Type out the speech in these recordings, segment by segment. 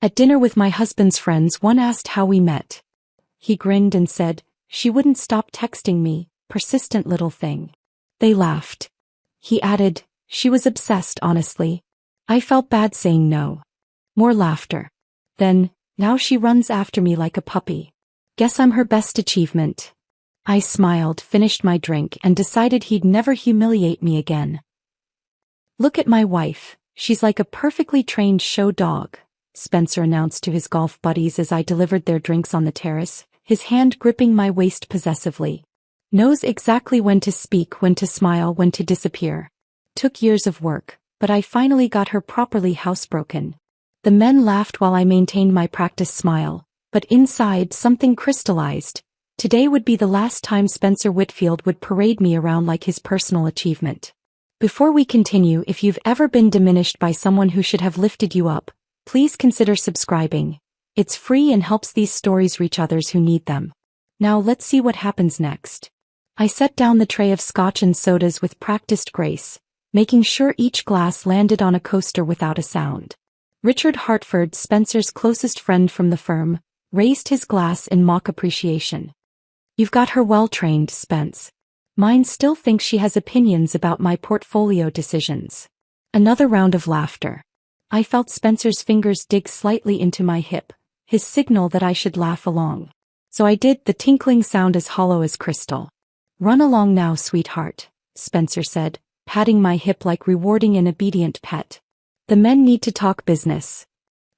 At dinner with my husband's friends, one asked how we met. He grinned and said, "She wouldn't stop texting me, persistent little thing." They laughed. He added, "She was obsessed, honestly." I felt bad saying no. More laughter. Then, "Now she runs after me like a puppy. Guess I'm her best achievement." I smiled, finished my drink, and decided he'd never humiliate me again. "Look at my wife, she's like a perfectly trained show dog," Spencer announced to his golf buddies as I delivered their drinks on the terrace, his hand gripping my waist possessively. "Knows exactly when to speak, when to smile, when to disappear. Took years of work, but I finally got her properly housebroken." The men laughed while I maintained my practiced smile, but inside something crystallized. Today would be the last time Spencer Whitfield would parade me around like his personal achievement. Before we continue, if you've ever been diminished by someone who should have lifted you up, please consider subscribing. It's free and helps these stories reach others who need them. Now let's see what happens next. I set down the tray of scotch and sodas with practiced grace, making sure each glass landed on a coaster without a sound. Richard Hartford, Spencer's closest friend from the firm, raised his glass in mock appreciation. "You've got her well trained, Spence. Mine still thinks she has opinions about my portfolio decisions." Another round of laughter. I felt Spencer's fingers dig slightly into my hip, his signal that I should laugh along. So I did, the tinkling sound as hollow as crystal. "Run along now, sweetheart," Spencer said, patting my hip like rewarding an obedient pet. "The men need to talk business."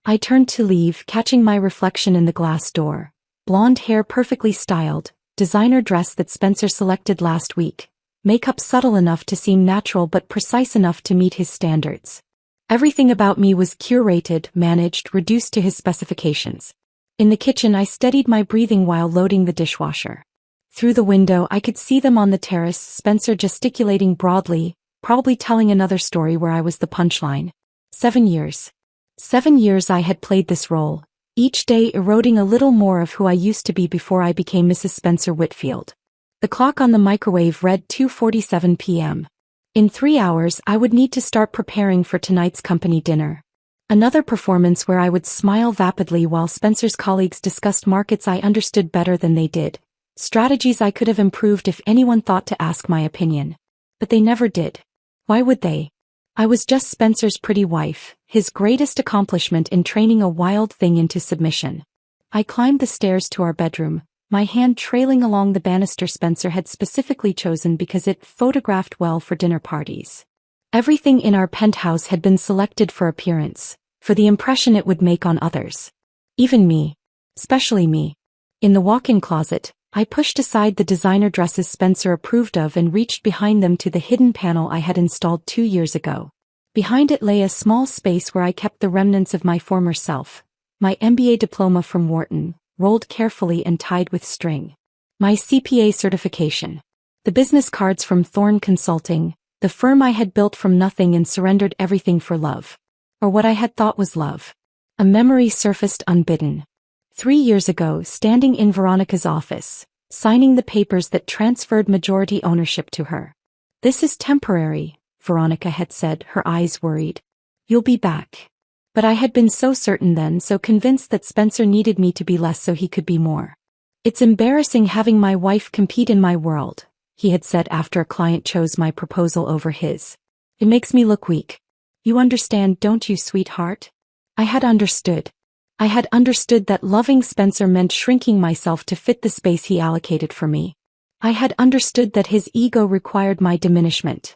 I turned to leave, catching my reflection in the glass door. Blonde hair perfectly styled, designer dress that Spencer selected last week, makeup subtle enough to seem natural but precise enough to meet his standards. Everything about me was curated, managed, reduced to his specifications. In the kitchen, I steadied my breathing while loading the dishwasher. Through the window, I could see them on the terrace, Spencer gesticulating broadly, probably telling another story where I was the punchline. 7 years. 7 years I had played this role, each day eroding a little more of who I used to be before I became Mrs. Spencer Whitfield. The clock on the microwave read 2:47 p.m. In 3 hours I would need to start preparing for tonight's company dinner. Another performance where I would smile vapidly while Spencer's colleagues discussed markets I understood better than they did, strategies I could have improved if anyone thought to ask my opinion. But they never did. Why would they? I was just Spencer's pretty wife, his greatest accomplishment in training a wild thing into submission. I climbed the stairs to our bedroom, my hand trailing along the banister Spencer had specifically chosen because it photographed well for dinner parties. Everything in our penthouse had been selected for appearance, for the impression it would make on others. Even me. Especially me. In the walk-in closet, I pushed aside the designer dresses Spencer approved of and reached behind them to the hidden panel I had installed 2 years ago. Behind it lay a small space where I kept the remnants of my former self, my MBA diploma from Wharton, rolled carefully and tied with string, my CPA certification, the business cards from Thorne Consulting, the firm I had built from nothing and surrendered everything for love. Or what I had thought was love. A memory surfaced unbidden. 3 years ago, standing in Veronica's office, signing the papers that transferred majority ownership to her. "This is temporary," Veronica had said, her eyes worried. "You'll be back." But I had been so certain then, so convinced that Spencer needed me to be less so he could be more. "It's embarrassing having my wife compete in my world," he had said after a client chose my proposal over his. "It makes me look weak. You understand, don't you, sweetheart?" I had understood. I had understood that loving Spencer meant shrinking myself to fit the space he allocated for me. I had understood that his ego required my diminishment.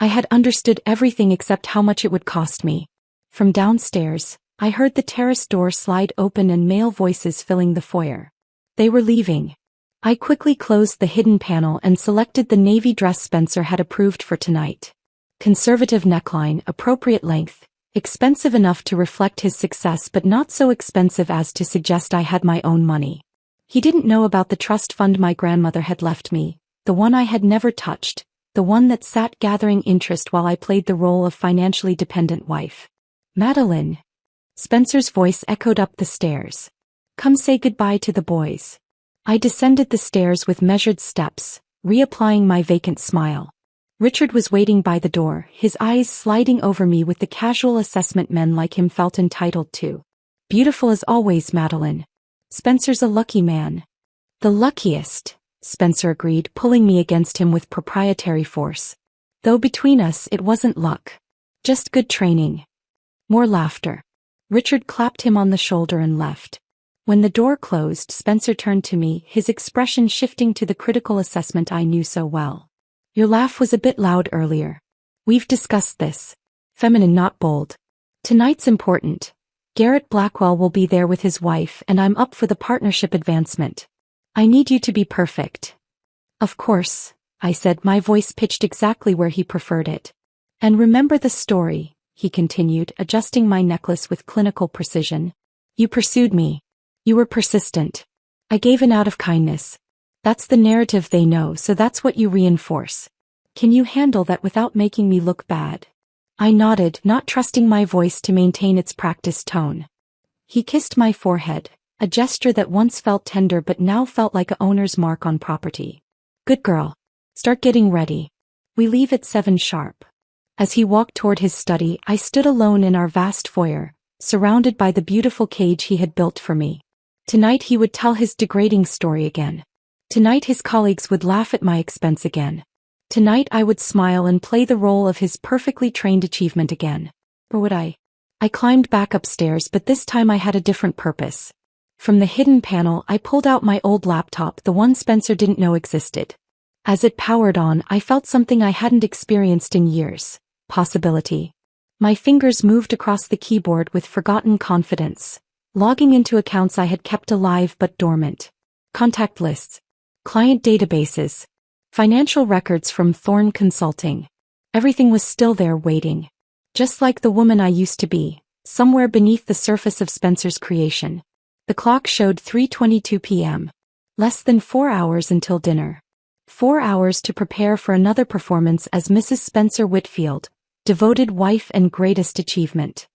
I had understood everything except how much it would cost me. From downstairs, I heard the terrace door slide open and male voices filling the foyer. They were leaving. I quickly closed the hidden panel and selected the navy dress Spencer had approved for tonight. Conservative neckline, appropriate length, expensive enough to reflect his success but not so expensive as to suggest I had my own money. He didn't know about the trust fund my grandmother had left me, the one I had never touched, the one that sat gathering interest while I played the role of financially dependent wife. "Madeline." Spencer's voice echoed up the stairs. "Come say goodbye to the boys." I descended the stairs with measured steps, reapplying my vacant smile. Richard was waiting by the door, his eyes sliding over me with the casual assessment men like him felt entitled to. Beautiful as always, Madeline. Spencer's a lucky man. The luckiest, Spencer agreed, pulling me against him with proprietary force. Though between us it wasn't luck. Just good training. More laughter. Richard clapped him on the shoulder and left. When the door closed, Spencer turned to me, his expression shifting to the critical assessment I knew so well. Your laugh was a bit loud earlier. We've discussed this. Feminine, not bold. Tonight's important. Garrett Blackwell will be there with his wife, and I'm up for the partnership advancement. I need you to be perfect. Of course, I said, my voice pitched exactly where he preferred it. And remember the story, he continued, adjusting my necklace with clinical precision. You pursued me. You were persistent. I gave in out of kindness. That's the narrative they know, so that's what you reinforce. Can you handle that without making me look bad? I nodded, not trusting my voice to maintain its practiced tone. He kissed my forehead, a gesture that once felt tender but now felt like a owner's mark on property. Good girl. Start getting ready. We leave at 7 sharp. As he walked toward his study, I stood alone in our vast foyer, surrounded by the beautiful cage he had built for me. Tonight he would tell his degrading story again. Tonight his colleagues would laugh at my expense again. Tonight I would smile and play the role of his perfectly trained achievement again. Or would I? I climbed back upstairs, but this time I had a different purpose. From the hidden panel I pulled out my old laptop, the one Spencer didn't know existed. As it powered on, I felt something I hadn't experienced in years. Possibility. My fingers moved across the keyboard with forgotten confidence, logging into accounts I had kept alive but dormant. Contact lists. Client databases. Financial records from Thorne Consulting. Everything was still there waiting. Just like the woman I used to be, somewhere beneath the surface of Spencer's creation. The clock showed 3:22 p.m. Less than 4 hours until dinner. 4 hours to prepare for another performance as Mrs. Spencer Whitfield, devoted wife and greatest achievement.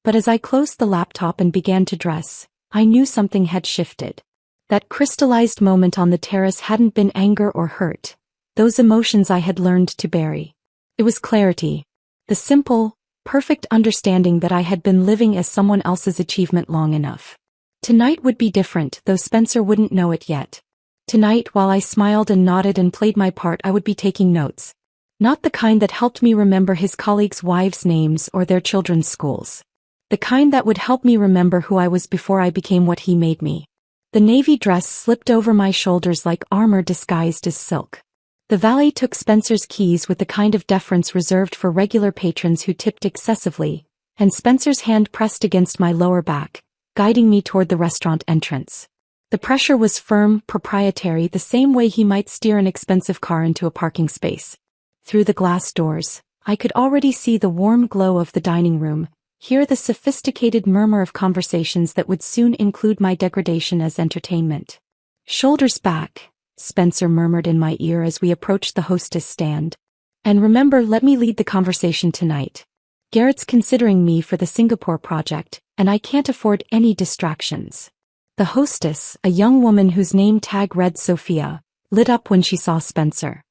But as I closed the laptop and began to dress, I knew something had shifted. That crystallized moment on the terrace hadn't been anger or hurt. Those emotions I had learned to bury. It was clarity. The simple, perfect understanding that I had been living as someone else's achievement long enough. Tonight would be different, though Spencer wouldn't know it yet. Tonight, while I smiled and nodded and played my part, I would be taking notes. Not the kind that helped me remember his colleagues' wives' names or their children's schools. The kind that would help me remember who I was before I became what he made me. The navy dress slipped over my shoulders like armor disguised as silk. The valet took Spencer's keys with the kind of deference reserved for regular patrons who tipped excessively, and Spencer's hand pressed against my lower back, guiding me toward the restaurant entrance. The pressure was firm, proprietary, the same way he might steer an expensive car into a parking space. Through the glass doors, I could already see the warm glow of the dining room, hear the sophisticated murmur of conversations that would soon include my degradation as entertainment. Shoulders back, Spencer murmured in my ear as we approached the hostess stand. And remember, let me lead the conversation tonight. Garrett's considering me for the Singapore project, and I can't afford any distractions. The hostess, a young woman whose name tag read Sophia, lit up when she saw Spencer.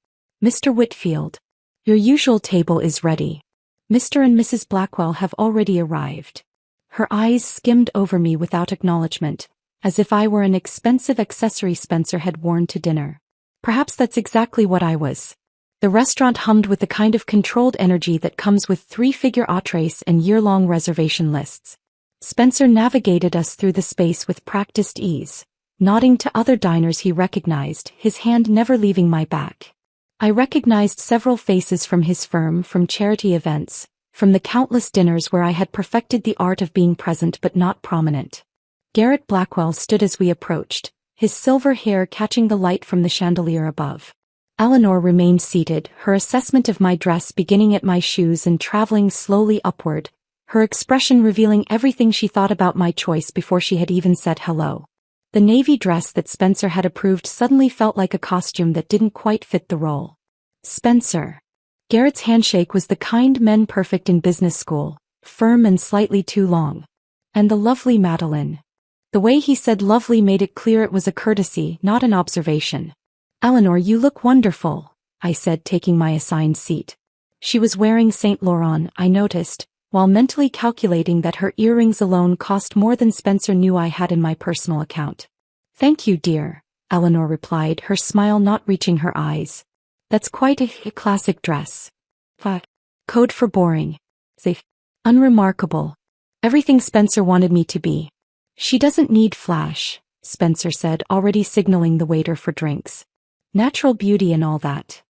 Mr. Whitfield. Your usual table is ready. Mr. and Mrs. Blackwell have already arrived. Her eyes skimmed over me without acknowledgement, as if I were an expensive accessory Spencer had worn to dinner. Perhaps that's exactly what I was. The restaurant hummed with the kind of controlled energy that comes with 3-figure entrees and year-long reservation lists. Spencer navigated us through the space with practiced ease, nodding to other diners he recognized, his hand never leaving my back. I recognized several faces from his firm, from charity events, from the countless dinners where I had perfected the art of being present but not prominent. Garrett Blackwell stood as we approached, his silver hair catching the light from the chandelier above. Eleanor remained seated, her assessment of my dress beginning at my shoes and traveling slowly upward, her expression revealing everything she thought about my choice before she had even said hello. The navy dress that Spencer had approved suddenly felt like a costume that didn't quite fit the role. Spencer. Garrett's handshake was the kind men perfect in business school, firm and slightly too long. And the lovely Madeline. The way he said lovely made it clear it was a courtesy, not an observation. Eleanor, you look wonderful, I said, taking my assigned seat. She was wearing Saint Laurent, I noticed, while mentally calculating that her earrings alone cost more than Spencer knew I had in my personal account. "Thank you, dear," Eleanor replied, her smile not reaching her eyes. "That's quite a classic dress." Code for boring. Safe. Unremarkable. Everything Spencer wanted me to be. "She doesn't need flash," Spencer said, already signaling the waiter for drinks. "Natural beauty and all that."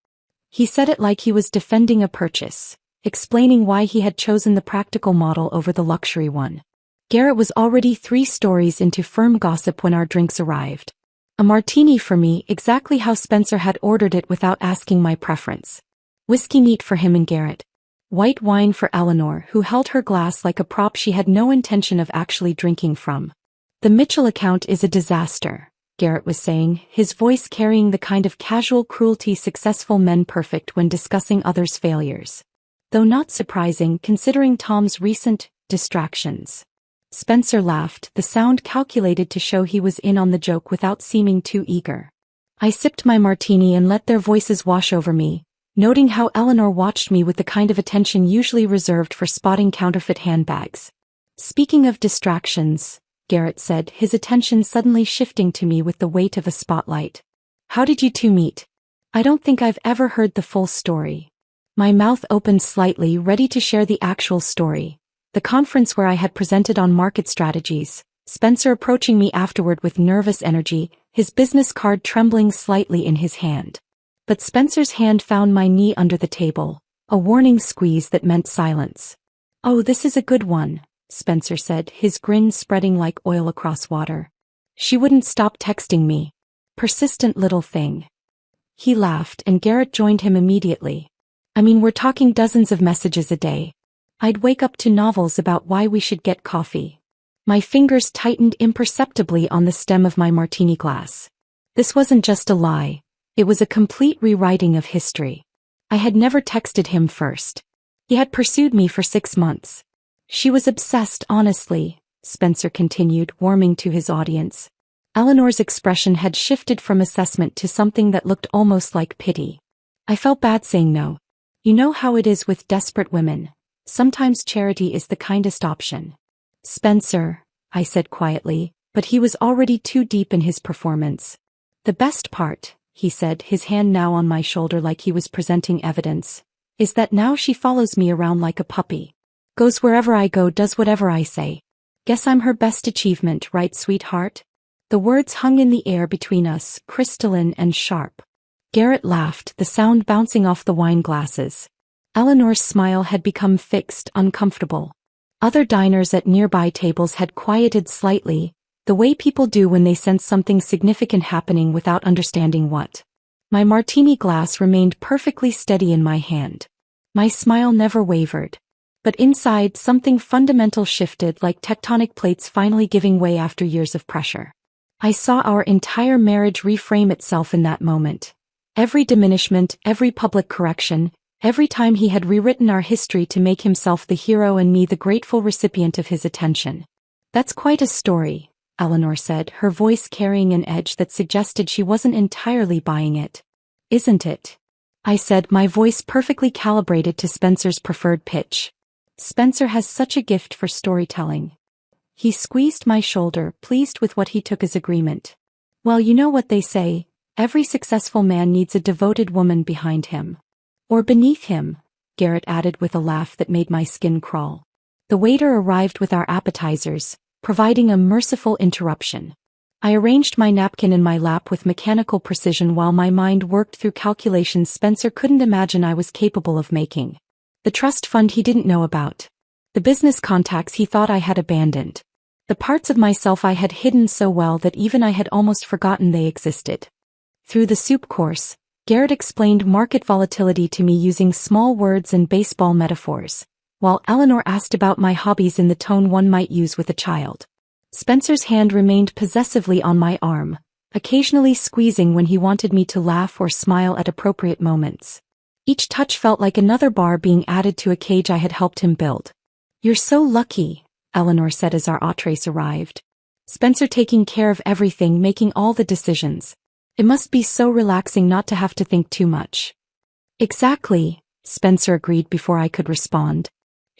He said it like he was defending a purchase, explaining why he had chosen the practical model over the luxury one. Garrett was already 3 stories into firm gossip when our drinks arrived. A martini for me, exactly how Spencer had ordered it without asking my preference. Whiskey neat for him and Garrett. White wine for Eleanor, who held her glass like a prop she had no intention of actually drinking from. "The Mitchell account is a disaster," Garrett was saying, his voice carrying the kind of casual cruelty successful men perfect when discussing others' failures. Though not surprising considering Tom's recent distractions. Spencer laughed, the sound calculated to show he was in on the joke without seeming too eager. I sipped my martini and let their voices wash over me, noting how Eleanor watched me with the kind of attention usually reserved for spotting counterfeit handbags. "Speaking of distractions," Garrett said, his attention suddenly shifting to me with the weight of a spotlight. "How did you two meet?" "I don't think I've ever heard the full story." My mouth opened slightly, ready to share the actual story. The conference where I had presented on market strategies, Spencer approaching me afterward with nervous energy, his business card trembling slightly in his hand. But Spencer's hand found my knee under the table, a warning squeeze that meant silence. "Oh, this is a good one," Spencer said, his grin spreading like oil across water. "She wouldn't stop texting me. Persistent little thing." He laughed and Garrett joined him immediately. "I mean, we're talking dozens of messages a day. I'd wake up to novels about why we should get coffee." My fingers tightened imperceptibly on the stem of my martini glass. This wasn't just a lie. It was a complete rewriting of history. I had never texted him first. He had pursued me for 6 months. "She was obsessed, honestly," Spencer continued, warming to his audience. Eleanor's expression had shifted from assessment to something that looked almost like pity. I felt bad saying no. "You know how it is with desperate women. Sometimes charity is the kindest option." "Spencer," I said quietly, but he was already too deep in his performance. "The best part," he said, his hand now on my shoulder like he was presenting evidence, "is that now she follows me around like a puppy. Goes wherever I go, does whatever I say. Guess I'm her best achievement, right, sweetheart?" The words hung in the air between us, crystalline and sharp. Garrett laughed, the sound bouncing off the wine glasses. Eleanor's smile had become fixed, uncomfortable. Other diners at nearby tables had quieted slightly, the way people do when they sense something significant happening without understanding what. My martini glass remained perfectly steady in my hand. My smile never wavered. But inside, something fundamental shifted, like tectonic plates finally giving way after years of pressure. I saw our entire marriage reframe itself in that moment. Every diminishment, every public correction, every time he had rewritten our history to make himself the hero and me the grateful recipient of his attention. "That's quite a story," Eleanor said, her voice carrying an edge that suggested she wasn't entirely buying it. "Isn't it?" I said, my voice perfectly calibrated to Spencer's preferred pitch. Spencer has such a gift for storytelling. He squeezed my shoulder, pleased with what he took as agreement. "Well, you know what they say, every successful man needs a devoted woman behind him. Or beneath him," Garrett added with a laugh that made my skin crawl. The waiter arrived with our appetizers, providing a merciful interruption. I arranged my napkin in my lap with mechanical precision while my mind worked through calculations Spencer couldn't imagine I was capable of making. The trust fund he didn't know about. The business contacts he thought I had abandoned. The parts of myself I had hidden so well that even I had almost forgotten they existed. Through the soup course, Garrett explained market volatility to me using small words and baseball metaphors, while Eleanor asked about my hobbies in the tone one might use with a child. Spencer's hand remained possessively on my arm, occasionally squeezing when he wanted me to laugh or smile at appropriate moments. Each touch felt like another bar being added to a cage I had helped him build. "You're so lucky," Eleanor said as our entrees arrived. "Spencer taking care of everything, making all the decisions. It must be so relaxing not to have to think too much." "Exactly," Spencer agreed before I could respond.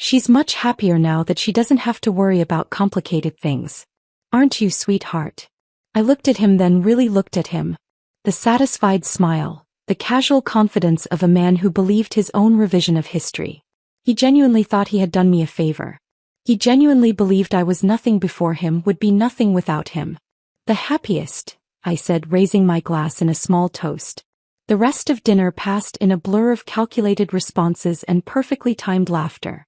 She's much happier now that she doesn't have to worry about complicated things. Aren't you, sweetheart? I looked at him, then really looked at him. The satisfied smile, the casual confidence of a man who believed his own revision of history. He genuinely thought he had done me a favor. He genuinely believed I was nothing before him, would be nothing without him. The happiest, I said, raising my glass in a small toast. The rest of dinner passed in a blur of calculated responses and perfectly timed laughter.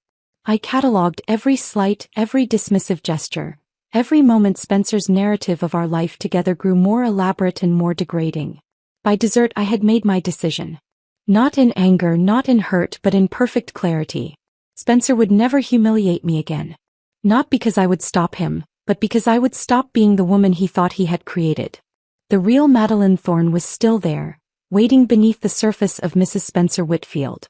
I catalogued every slight, every dismissive gesture. Every moment Spencer's narrative of our life together grew more elaborate and more degrading. By dessert I had made my decision. Not in anger, not in hurt, but in perfect clarity. Spencer would never humiliate me again. Not because I would stop him, but because I would stop being the woman he thought he had created. The real Madeline Thorne was still there, waiting beneath the surface of Mrs. Spencer Whitfield.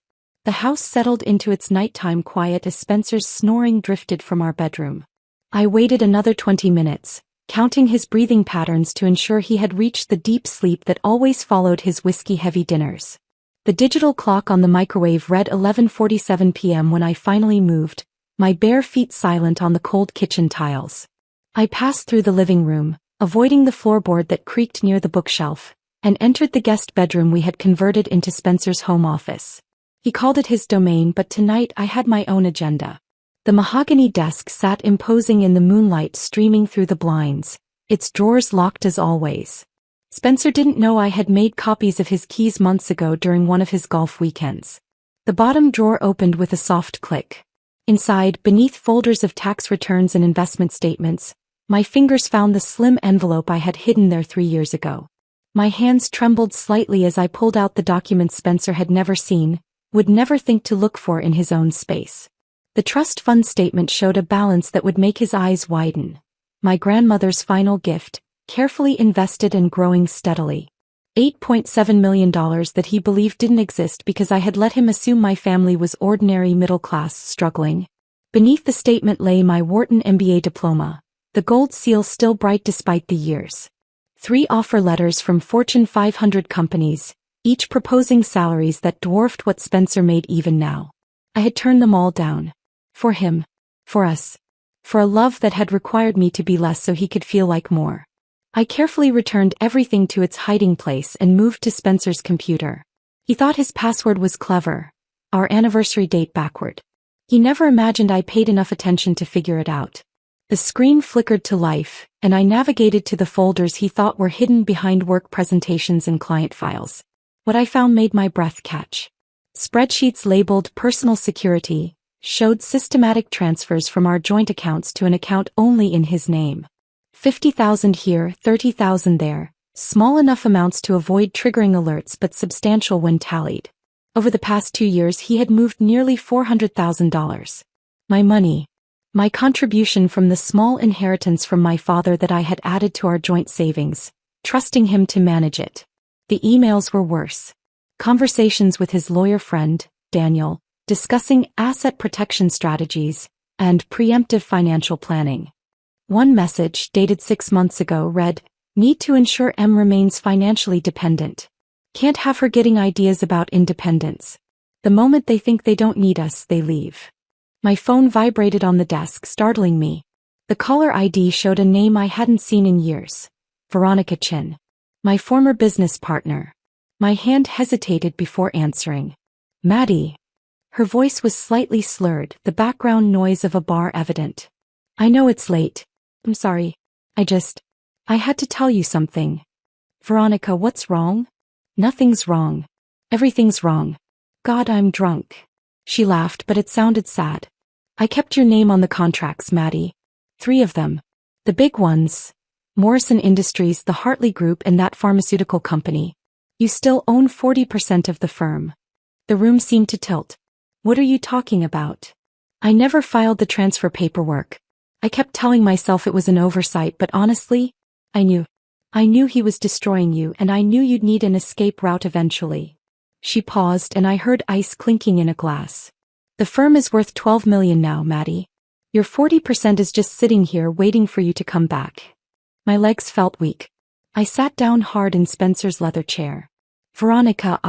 The house settled into its nighttime quiet as Spencer's snoring drifted from our bedroom. I waited another 20 minutes, counting his breathing patterns to ensure he had reached the deep sleep that always followed his whiskey-heavy dinners. The digital clock on the microwave read 11:47 p.m. when I finally moved, my bare feet silent on the cold kitchen tiles. I passed through the living room, avoiding the floorboard that creaked near the bookshelf, and entered the guest bedroom we had converted into Spencer's home office. He called it his domain, but tonight I had my own agenda. The mahogany desk sat imposing in the moonlight streaming through the blinds, its drawers locked as always. Spencer didn't know I had made copies of his keys months ago during one of his golf weekends. The bottom drawer opened with a soft click. Inside, beneath folders of tax returns and investment statements, my fingers found the slim envelope I had hidden there 3 years ago. My hands trembled slightly as I pulled out the documents Spencer had never seen, would never think to look for in his own space. The trust fund statement showed a balance that would make his eyes widen. My grandmother's final gift, carefully invested and growing steadily. $8.7 million that he believed didn't exist because I had let him assume my family was ordinary middle-class struggling. Beneath the statement lay my Wharton MBA diploma, the gold seal still bright despite the years. 3 offer letters from Fortune 500 companies, each proposing salaries that dwarfed what Spencer made even now. I had turned them all down. For him. For us. For a love that had required me to be less so he could feel like more. I carefully returned everything to its hiding place and moved to Spencer's computer. He thought his password was clever. Our anniversary date backward. He never imagined I paid enough attention to figure it out. The screen flickered to life, and I navigated to the folders he thought were hidden behind work presentations and client files. What I found made my breath catch. Spreadsheets labeled personal security showed systematic transfers from our joint accounts to an account only in his name. 50,000 here, 30,000 there, small enough amounts to avoid triggering alerts but substantial when tallied. Over the past 2 years he had moved nearly $400,000. My money. My contribution from the small inheritance from my father that I had added to our joint savings, trusting him to manage it. The emails were worse. Conversations with his lawyer friend, Daniel, discussing asset protection strategies and preemptive financial planning. One message, dated 6 months ago, read, "Need to ensure M remains financially dependent. Can't have her getting ideas about independence. The moment they think they don't need us, they leave." My phone vibrated on the desk, startling me. The caller ID showed a name I hadn't seen in years. Veronica Chin. My former business partner. My hand hesitated before answering. "Maddie." Her voice was slightly slurred, the background noise of a bar evident. "I know it's late. I'm sorry. I had to tell you something." "Veronica, what's wrong?" "Nothing's wrong. Everything's wrong. God, I'm drunk." She laughed, but it sounded sad. "I kept your name on the contracts, Maddie. 3 of them. The big ones. Morrison Industries, the Hartley Group, and that pharmaceutical company. You still own 40% of the firm." The room seemed to tilt. "What are you talking about?" "I never filed the transfer paperwork. I kept telling myself it was an oversight, but honestly, I knew he was destroying you, and I knew you'd need an escape route eventually." She paused, and I heard ice clinking in a glass. "The firm is worth $12 million now, Maddie. Your 40% is just sitting here waiting for you to come back." My legs felt weak. I sat down hard in Spencer's leather chair. "Veronica,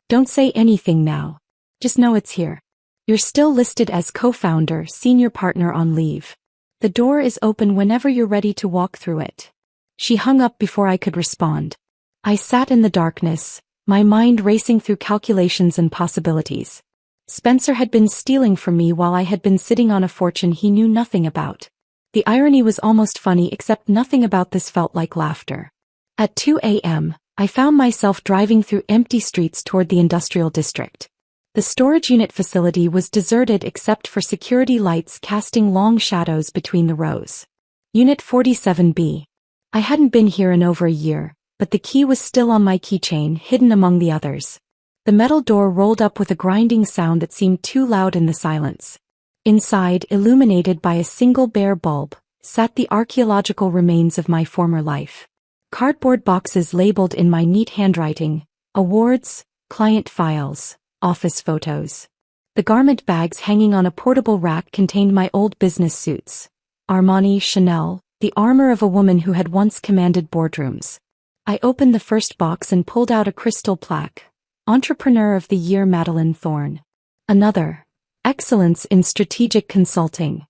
don't say anything now. Just know it's here. You're still listed as co-founder, senior partner on leave. The door is open whenever you're ready to walk through it. She hung up before I could respond. I sat in the darkness, my mind racing through calculations and possibilities. Spencer had been stealing from me while I had been sitting on a fortune he knew nothing about. The irony was almost funny, except nothing about this felt like laughter. At 2 a.m., I found myself driving through empty streets toward the industrial district. The storage unit facility was deserted except for security lights casting long shadows between the rows. Unit 47B. I hadn't been here in over a year, but the key was still on my keychain, hidden among the others. The metal door rolled up with a grinding sound that seemed too loud in the silence. Inside, illuminated by a single bare bulb, sat the archaeological remains of my former life. Cardboard boxes labeled in my neat handwriting: awards, client files, office photos. The garment bags hanging on a portable rack contained my old business suits. Armani, Chanel, the armor of a woman who had once commanded boardrooms. I opened the first box and pulled out a crystal plaque. Entrepreneur of the Year Madeline Thorne. Another. Excellence in Strategic Consulting.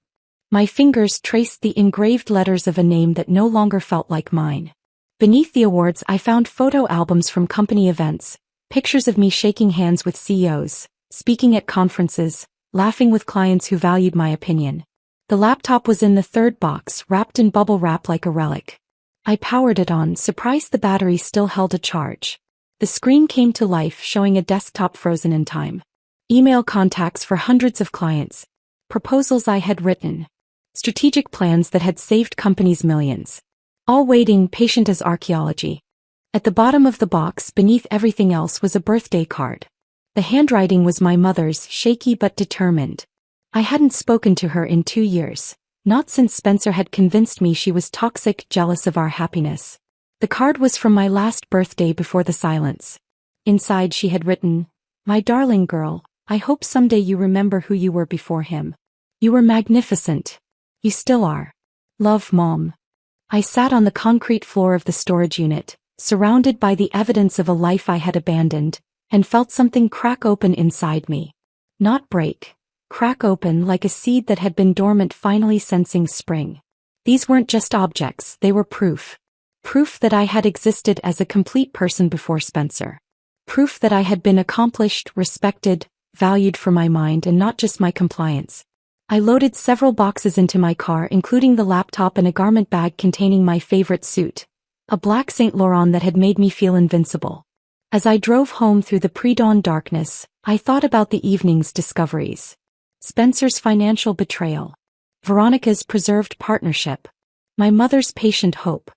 My fingers traced the engraved letters of a name that no longer felt like mine. Beneath the awards I found photo albums from company events, pictures of me shaking hands with CEOs, speaking at conferences, laughing with clients who valued my opinion. The laptop was in the third box, wrapped in bubble wrap like a relic. I powered it on, surprised the battery still held a charge. The screen came to life, showing a desktop frozen in time. Email contacts for hundreds of clients. Proposals I had written. Strategic plans that had saved companies millions. All waiting, patient as archaeology. At the bottom of the box, beneath everything else, was a birthday card. The handwriting was my mother's, shaky but determined. I hadn't spoken to her in 2 years. Not since Spencer had convinced me she was toxic, jealous of our happiness. The card was from my last birthday before the silence. Inside she had written, "My darling girl, I hope someday you remember who you were before him. You were magnificent. You still are. Love, Mom." I sat on the concrete floor of the storage unit, surrounded by the evidence of a life I had abandoned, and felt something crack open inside me. Not break. Crack open like a seed that had been dormant finally sensing spring. These weren't just objects, they were proof. Proof that I had existed as a complete person before Spencer. Proof that I had been accomplished, respected, valued for my mind and not just my compliance. I loaded several boxes into my car, including the laptop and a garment bag containing my favorite suit, a black Saint Laurent that had made me feel invincible. As I drove home through the pre-dawn darkness, I thought about the evening's discoveries. Spencer's financial betrayal. Veronica's preserved partnership. My mother's patient hope.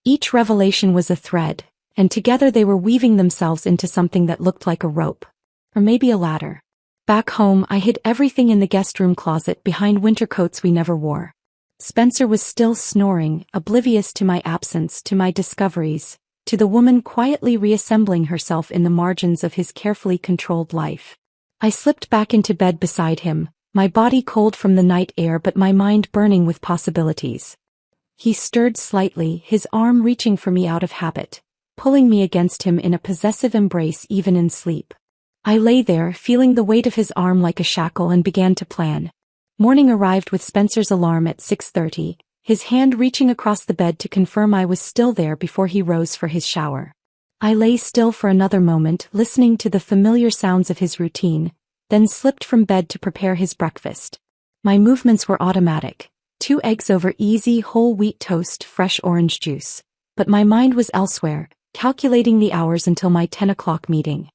Each revelation was a thread, and together they were weaving themselves into something that looked like a rope. Or maybe a ladder. Back home, I hid everything in the guest room closet behind winter coats we never wore. Spencer was still snoring, oblivious to my absence, to my discoveries, to the woman quietly reassembling herself in the margins of his carefully controlled life. I slipped back into bed beside him, my body cold from the night air but my mind burning with possibilities. He stirred slightly, his arm reaching for me out of habit, pulling me against him in a possessive embrace even in sleep. I lay there, feeling the weight of his arm like a shackle, and began to plan. Morning arrived with Spencer's alarm at 6:30, his hand reaching across the bed to confirm I was still there before he rose for his shower. I lay still for another moment, listening to the familiar sounds of his routine, then slipped from bed to prepare his breakfast. My movements were automatic. 2 eggs over easy whole wheat toast, fresh orange juice. But my mind was elsewhere, calculating the hours until my 10 o'clock meeting.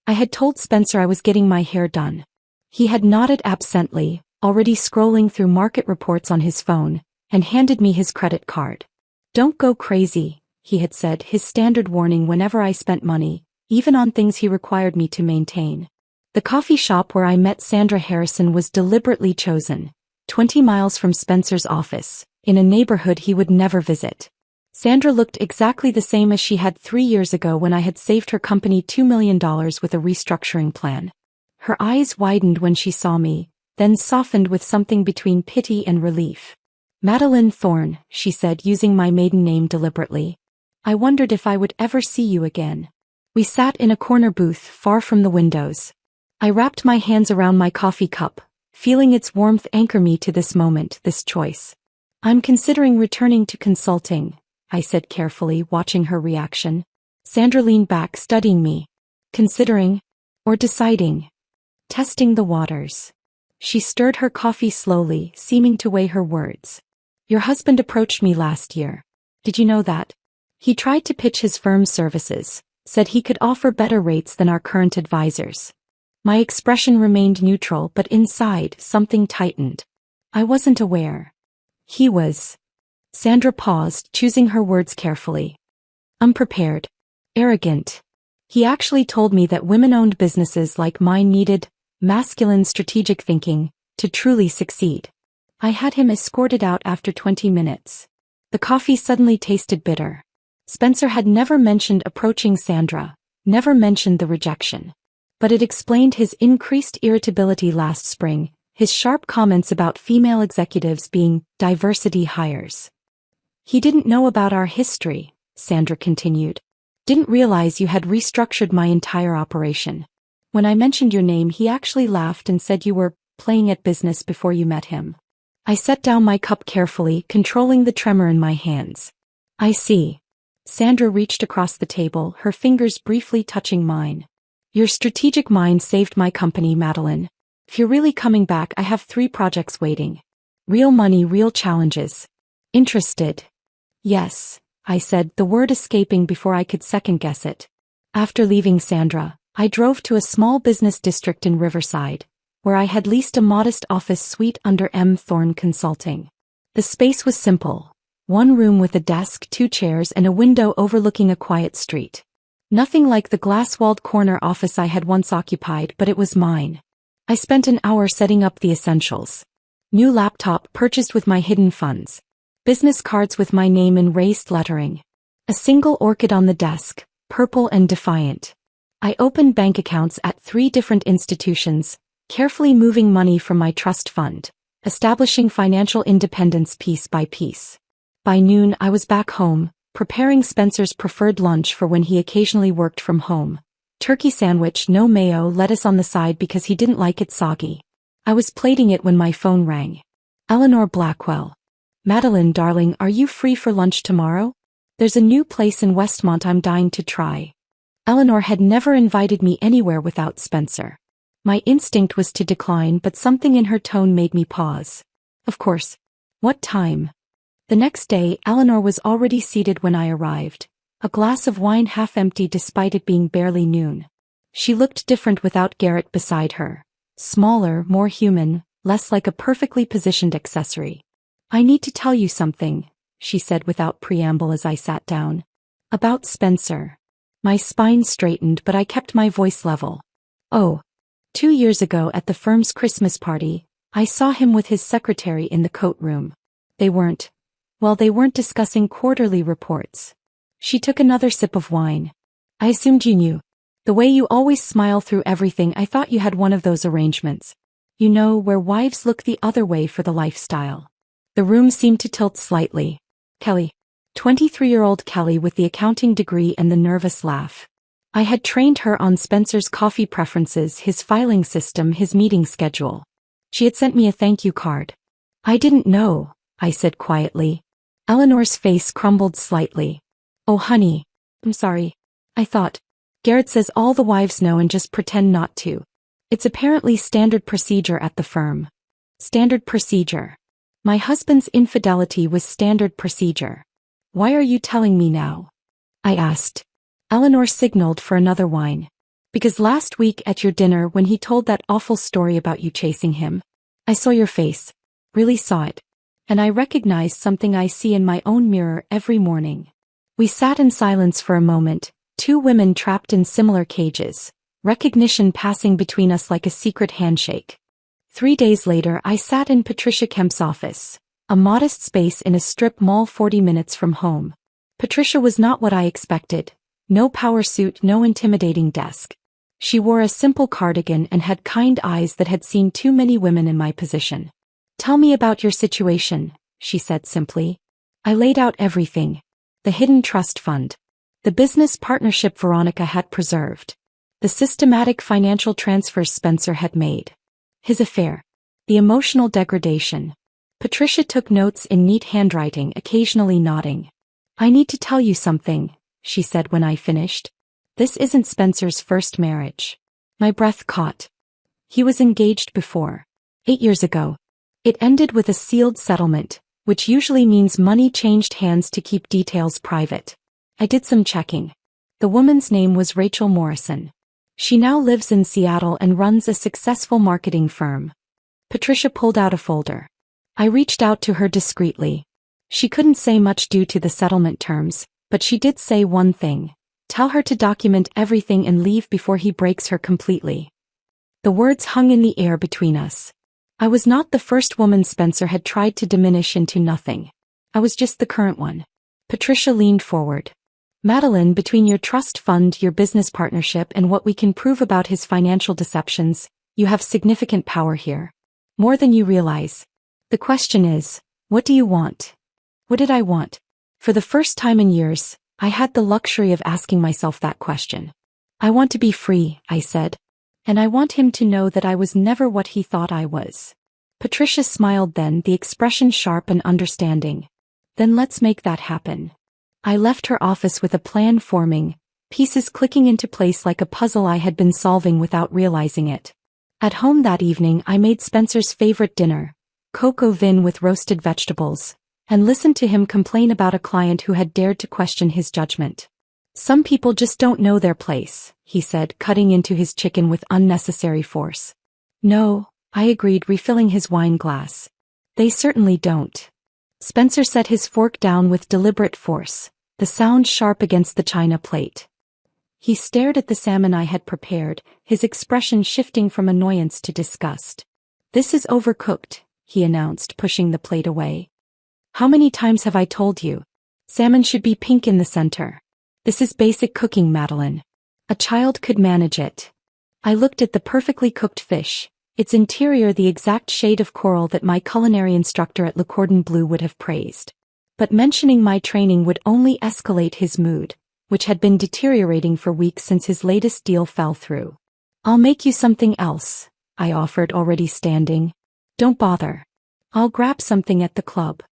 I had told Spencer I was getting my hair done. He had nodded absently, already scrolling through market reports on his phone, and handed me his credit card. "Don't go crazy," he had said, his standard warning whenever I spent money, even on things he required me to maintain. The coffee shop where I met Sandra Harrison was deliberately chosen, 20 miles from Spencer's office, in a neighborhood he would never visit. Sandra looked exactly the same as she had 3 years ago when I had saved her company $2 million with a restructuring plan. Her eyes widened when she saw me, then softened with something between pity and relief. "Madeline Thorne," she said, using my maiden name deliberately. "I wondered if I would ever see you again." We sat in a corner booth, far from the windows. I wrapped my hands around my coffee cup, feeling its warmth anchor me to this moment, this choice. I'm considering returning to consulting, I said carefully, watching her reaction. Sandra leaned back, studying me. Considering? Or deciding? Testing the waters. She stirred her coffee slowly, seeming to weigh her words. Your husband approached me last year. Did you know that? He tried to pitch his firm's services, said he could offer better rates than our current advisors. My expression remained neutral, but inside, something tightened. I wasn't aware. He was. Sandra paused, choosing her words carefully. Unprepared. Arrogant. He actually told me that women-owned businesses like mine needed masculine strategic thinking to truly succeed. I had him escorted out after 20 minutes. The coffee suddenly tasted bitter. Spencer had never mentioned approaching Sandra, never mentioned the rejection. But it explained his increased irritability last spring, his sharp comments about female executives being diversity hires. He didn't know about our history, Sandra continued. Didn't realize you had restructured my entire operation. When I mentioned your name, he actually laughed and said you were playing at business before you met him. I set down my cup carefully, controlling the tremor in my hands. I see. Sandra reached across the table, her fingers briefly touching mine. Your strategic mind saved my company, Madeline. If you're really coming back, I have 3 projects waiting. Real money, real challenges. Interested? Yes, I said, the word escaping before I could second-guess it. After leaving Sandra, I drove to a small business district in Riverside, where I had leased a modest office suite under M. Thorne Consulting. The space was simple. 1 room with a desk, 2 chairs, and a window overlooking a quiet street. Nothing like the glass-walled corner office I had once occupied, but it was mine. I spent an hour setting up the essentials. New laptop purchased with my hidden funds. Business cards with my name in raised lettering. A single orchid on the desk, purple and defiant. I opened bank accounts at 3 different institutions, carefully moving money from my trust fund, establishing financial independence piece by piece. By noon, I was back home, preparing Spencer's preferred lunch for when he occasionally worked from home. Turkey sandwich, no mayo, lettuce on the side because he didn't like it soggy. I was plating it when my phone rang. Eleanor Blackwell. Madeline, darling, are you free for lunch tomorrow? There's a new place in Westmont I'm dying to try. Eleanor had never invited me anywhere without Spencer. My instinct was to decline, but something in her tone made me pause. Of course. What time? The next day, Eleanor was already seated when I arrived, a glass of wine half empty despite it being barely noon. She looked different without Garrett beside her. Smaller, more human, less like a perfectly positioned accessory. I need to tell you something, she said without preamble as I sat down. About Spencer. My spine straightened, but I kept my voice level. Oh. 2 years ago at the firm's Christmas party, I saw him with his secretary in the coat room. They weren't discussing quarterly reports. She took another sip of wine. I assumed you knew. The way you always smile through everything, I thought you had one of those arrangements. You know, where wives look the other way for the lifestyle. The room seemed to tilt slightly. Kelly. 23-year-old Kelly with the accounting degree and the nervous laugh. I had trained her on Spencer's coffee preferences, his filing system, his meeting schedule. She had sent me a thank you card. I didn't know, I said quietly. Eleanor's face crumbled slightly. Oh honey, I'm sorry. I thought. Garrett says all the wives know and just pretend not to. It's apparently standard procedure at the firm. Standard procedure. My husband's infidelity was standard procedure. Why are you telling me now? I asked. Eleanor signaled for another wine. Because last week at your dinner when he told that awful story about you chasing him, I saw your face. Really saw it. And I recognized something I see in my own mirror every morning. We sat in silence for a moment, 2 women trapped in similar cages, recognition passing between us like a secret handshake. 3 days later, I sat in Patricia Kemp's office, a modest space in a strip mall 40 minutes from home. Patricia was not what I expected. No power suit, no intimidating desk. She wore a simple cardigan and had kind eyes that had seen too many women in my position. Tell me about your situation, she said simply. I laid out everything. The hidden trust fund. The business partnership Veronica had preserved. The systematic financial transfers Spencer had made. His affair. The emotional degradation. Patricia took notes in neat handwriting, occasionally nodding. "I need to tell you something," she said when I finished. "This isn't Spencer's first marriage." My breath caught. He was engaged before. 8 years ago. It ended with a sealed settlement, which usually means money changed hands to keep details private. I did some checking. The woman's name was Rachel Morrison. She now lives in Seattle and runs a successful marketing firm. Patricia pulled out a folder. I reached out to her discreetly. She couldn't say much due to the settlement terms, but she did say one thing. Tell her to document everything and leave before he breaks her completely. The words hung in the air between us. I was not the first woman Spencer had tried to diminish into nothing. I was just the current one. Patricia leaned forward. "Madeline, between your trust fund, your business partnership, and what we can prove about his financial deceptions, you have significant power here. More than you realize. The question is, what do you want?" What did I want? For the first time in years, I had the luxury of asking myself that question. "I want to be free," I said. "And I want him to know that I was never what he thought I was." Patricia smiled then, the expression sharp and understanding. "Then let's make that happen." I left her office with a plan forming, pieces clicking into place like a puzzle I had been solving without realizing it. At home that evening I made Spencer's favorite dinner, coq au vin with roasted vegetables, and listened to him complain about a client who had dared to question his judgment. "Some people just don't know their place," he said, cutting into his chicken with unnecessary force. "No," I agreed, refilling his wine glass. "They certainly don't." Spencer set his fork down with deliberate force, the sound sharp against the china plate. He stared at the salmon I had prepared, his expression shifting from annoyance to disgust. "This is overcooked," he announced, pushing the plate away. "How many times have I told you? Salmon should be pink in the center. This is basic cooking, Madeline. A child could manage it." I looked at the perfectly cooked fish, its interior the exact shade of coral that my culinary instructor at Le Cordon Bleu would have praised. But mentioning my training would only escalate his mood, which had been deteriorating for weeks since his latest deal fell through. "I'll make you something else," I offered, already standing. "Don't bother. I'll grab something at the club."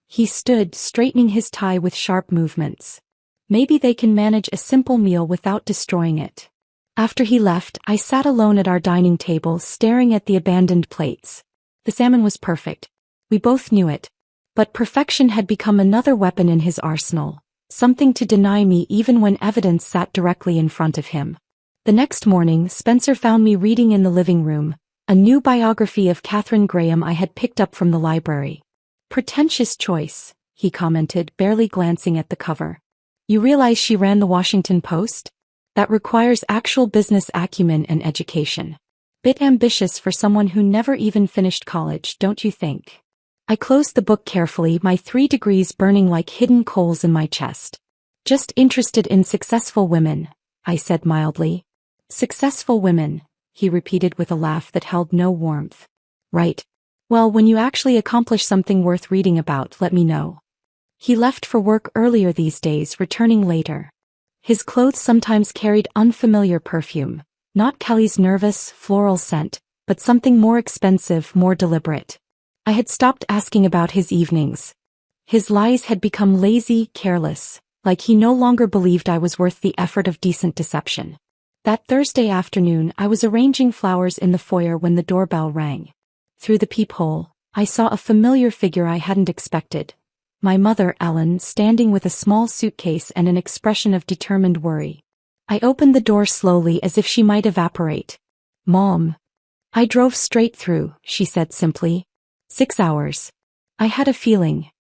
He stood, straightening his tie with sharp movements. Maybe they can manage a simple meal without destroying it. After he left, I sat alone at our dining table, staring at the abandoned plates. The salmon was perfect. We both knew it. But perfection had become another weapon in his arsenal, something to deny me even when evidence sat directly in front of him. The next morning, Spencer found me reading in the living room, a new biography of Katharine Graham I had picked up from the library. "Pretentious choice," he commented, barely glancing at the cover. "You realize she ran the Washington Post? That requires actual business acumen and education. Bit ambitious for someone who never even finished college, don't you think?" I closed the book carefully, my 3 degrees burning like hidden coals in my chest. "Just interested in successful women," I said mildly. "Successful women," he repeated with a laugh that held no warmth. "Right. Well, when you actually accomplish something worth reading about, let me know." He left for work earlier these days, returning later. His clothes sometimes carried unfamiliar perfume, not Kelly's nervous, floral scent, but something more expensive, more deliberate. I had stopped asking about his evenings. His lies had become lazy, careless, like he no longer believed I was worth the effort of decent deception. That Thursday afternoon, I was arranging flowers in the foyer when the doorbell rang. Through the peephole, I saw a familiar figure I hadn't expected. My mother, Ellen, standing with a small suitcase and an expression of determined worry. I opened the door slowly as if she might evaporate. "Mom." "I drove straight through," she said simply. 6 hours. I had a feeling.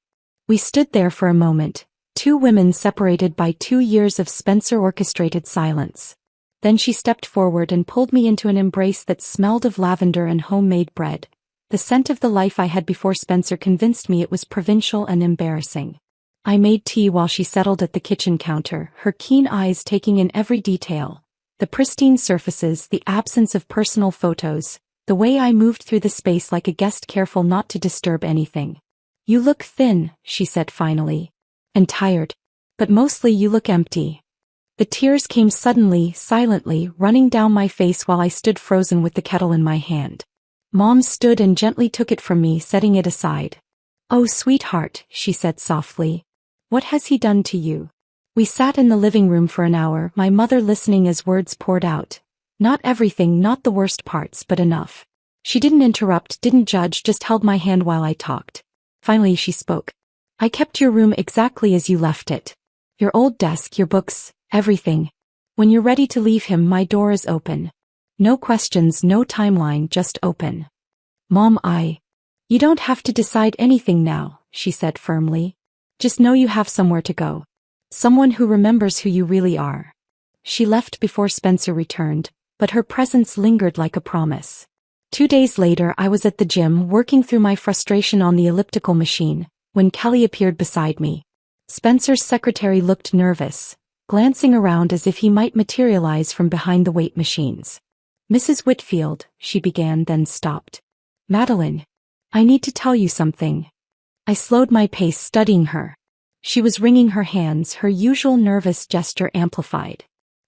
We stood there for a moment, 2 women separated by 2 years of Spencer-orchestrated silence. Then she stepped forward and pulled me into an embrace that smelled of lavender and homemade bread. The scent of the life I had before Spencer convinced me it was provincial and embarrassing. I made tea while she settled at the kitchen counter, her keen eyes taking in every detail. The pristine surfaces, the absence of personal photos, the way I moved through the space like a guest careful not to disturb anything. "You look thin," she said finally. "And tired. But mostly you look empty." The tears came suddenly, silently, running down my face while I stood frozen with the kettle in my hand. Mom stood and gently took it from me, setting it aside. "Oh, sweetheart," she said softly. "What has he done to you?" We sat in the living room for an hour, my mother listening as words poured out. Not everything, not the worst parts, but enough. She didn't interrupt, didn't judge, just held my hand while I talked. Finally she spoke. "I kept your room exactly as you left it. Your old desk, your books, everything. When you're ready to leave him, my door is open. No questions, no timeline, just open." "Mom, You don't have to decide anything now," she said firmly. "Just know you have somewhere to go. Someone who remembers who you really are." She left before Spencer returned, but her presence lingered like a promise. 2 days later I was at the gym working through my frustration on the elliptical machine, when Kelly appeared beside me. Spencer's secretary looked nervous, glancing around as if he might materialize from behind the weight machines. "Mrs. Whitfield," she began, then stopped. "Madeline, I need to tell you something." I slowed my pace, studying her. She was wringing her hands, her usual nervous gesture amplified.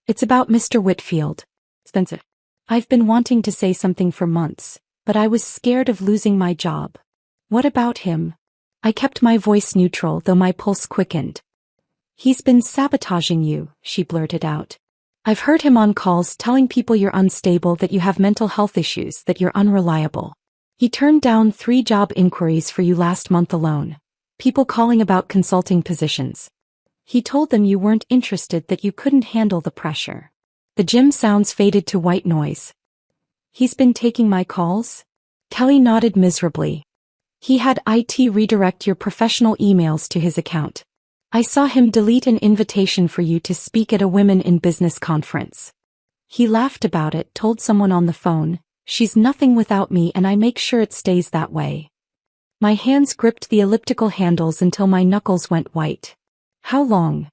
"It's about Mr. Whitfield, Spencer. I've been wanting to say something for months, but I was scared of losing my job." "What about him?" I kept my voice neutral, though my pulse quickened. "He's been sabotaging you," she blurted out. "I've heard him on calls telling people you're unstable, that you have mental health issues, that you're unreliable. He turned down 3 job inquiries for you last month alone. People calling about consulting positions. He told them you weren't interested, that you couldn't handle the pressure." The gym sounds faded to white noise. "He's been taking my calls?" Kelly nodded miserably. "He had IT redirect your professional emails to his account. I saw him delete an invitation for you to speak at a Women in Business conference. He laughed about it, told someone on the phone, 'She's nothing without me, and I make sure it stays that way.'" My hands gripped the elliptical handles until my knuckles went white. "How long?"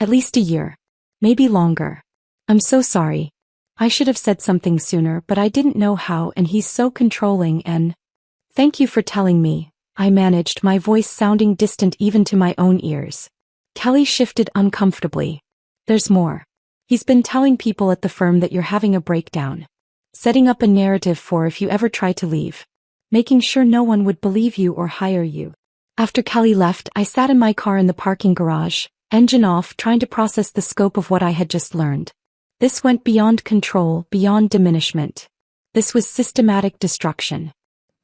"At least a year. Maybe longer. I'm so sorry. I should have said something sooner, but I didn't know how, and he's so controlling and—" "Thank you for telling me," I managed, my voice sounding distant even to my own ears. Kelly shifted uncomfortably. "There's more. He's been telling people at the firm that you're having a breakdown. Setting up a narrative for if you ever try to leave. Making sure no one would believe you or hire you." After Kelly left, I sat in my car in the parking garage, engine off, trying to process the scope of what I had just learned. This went beyond control, beyond diminishment. This was systematic destruction.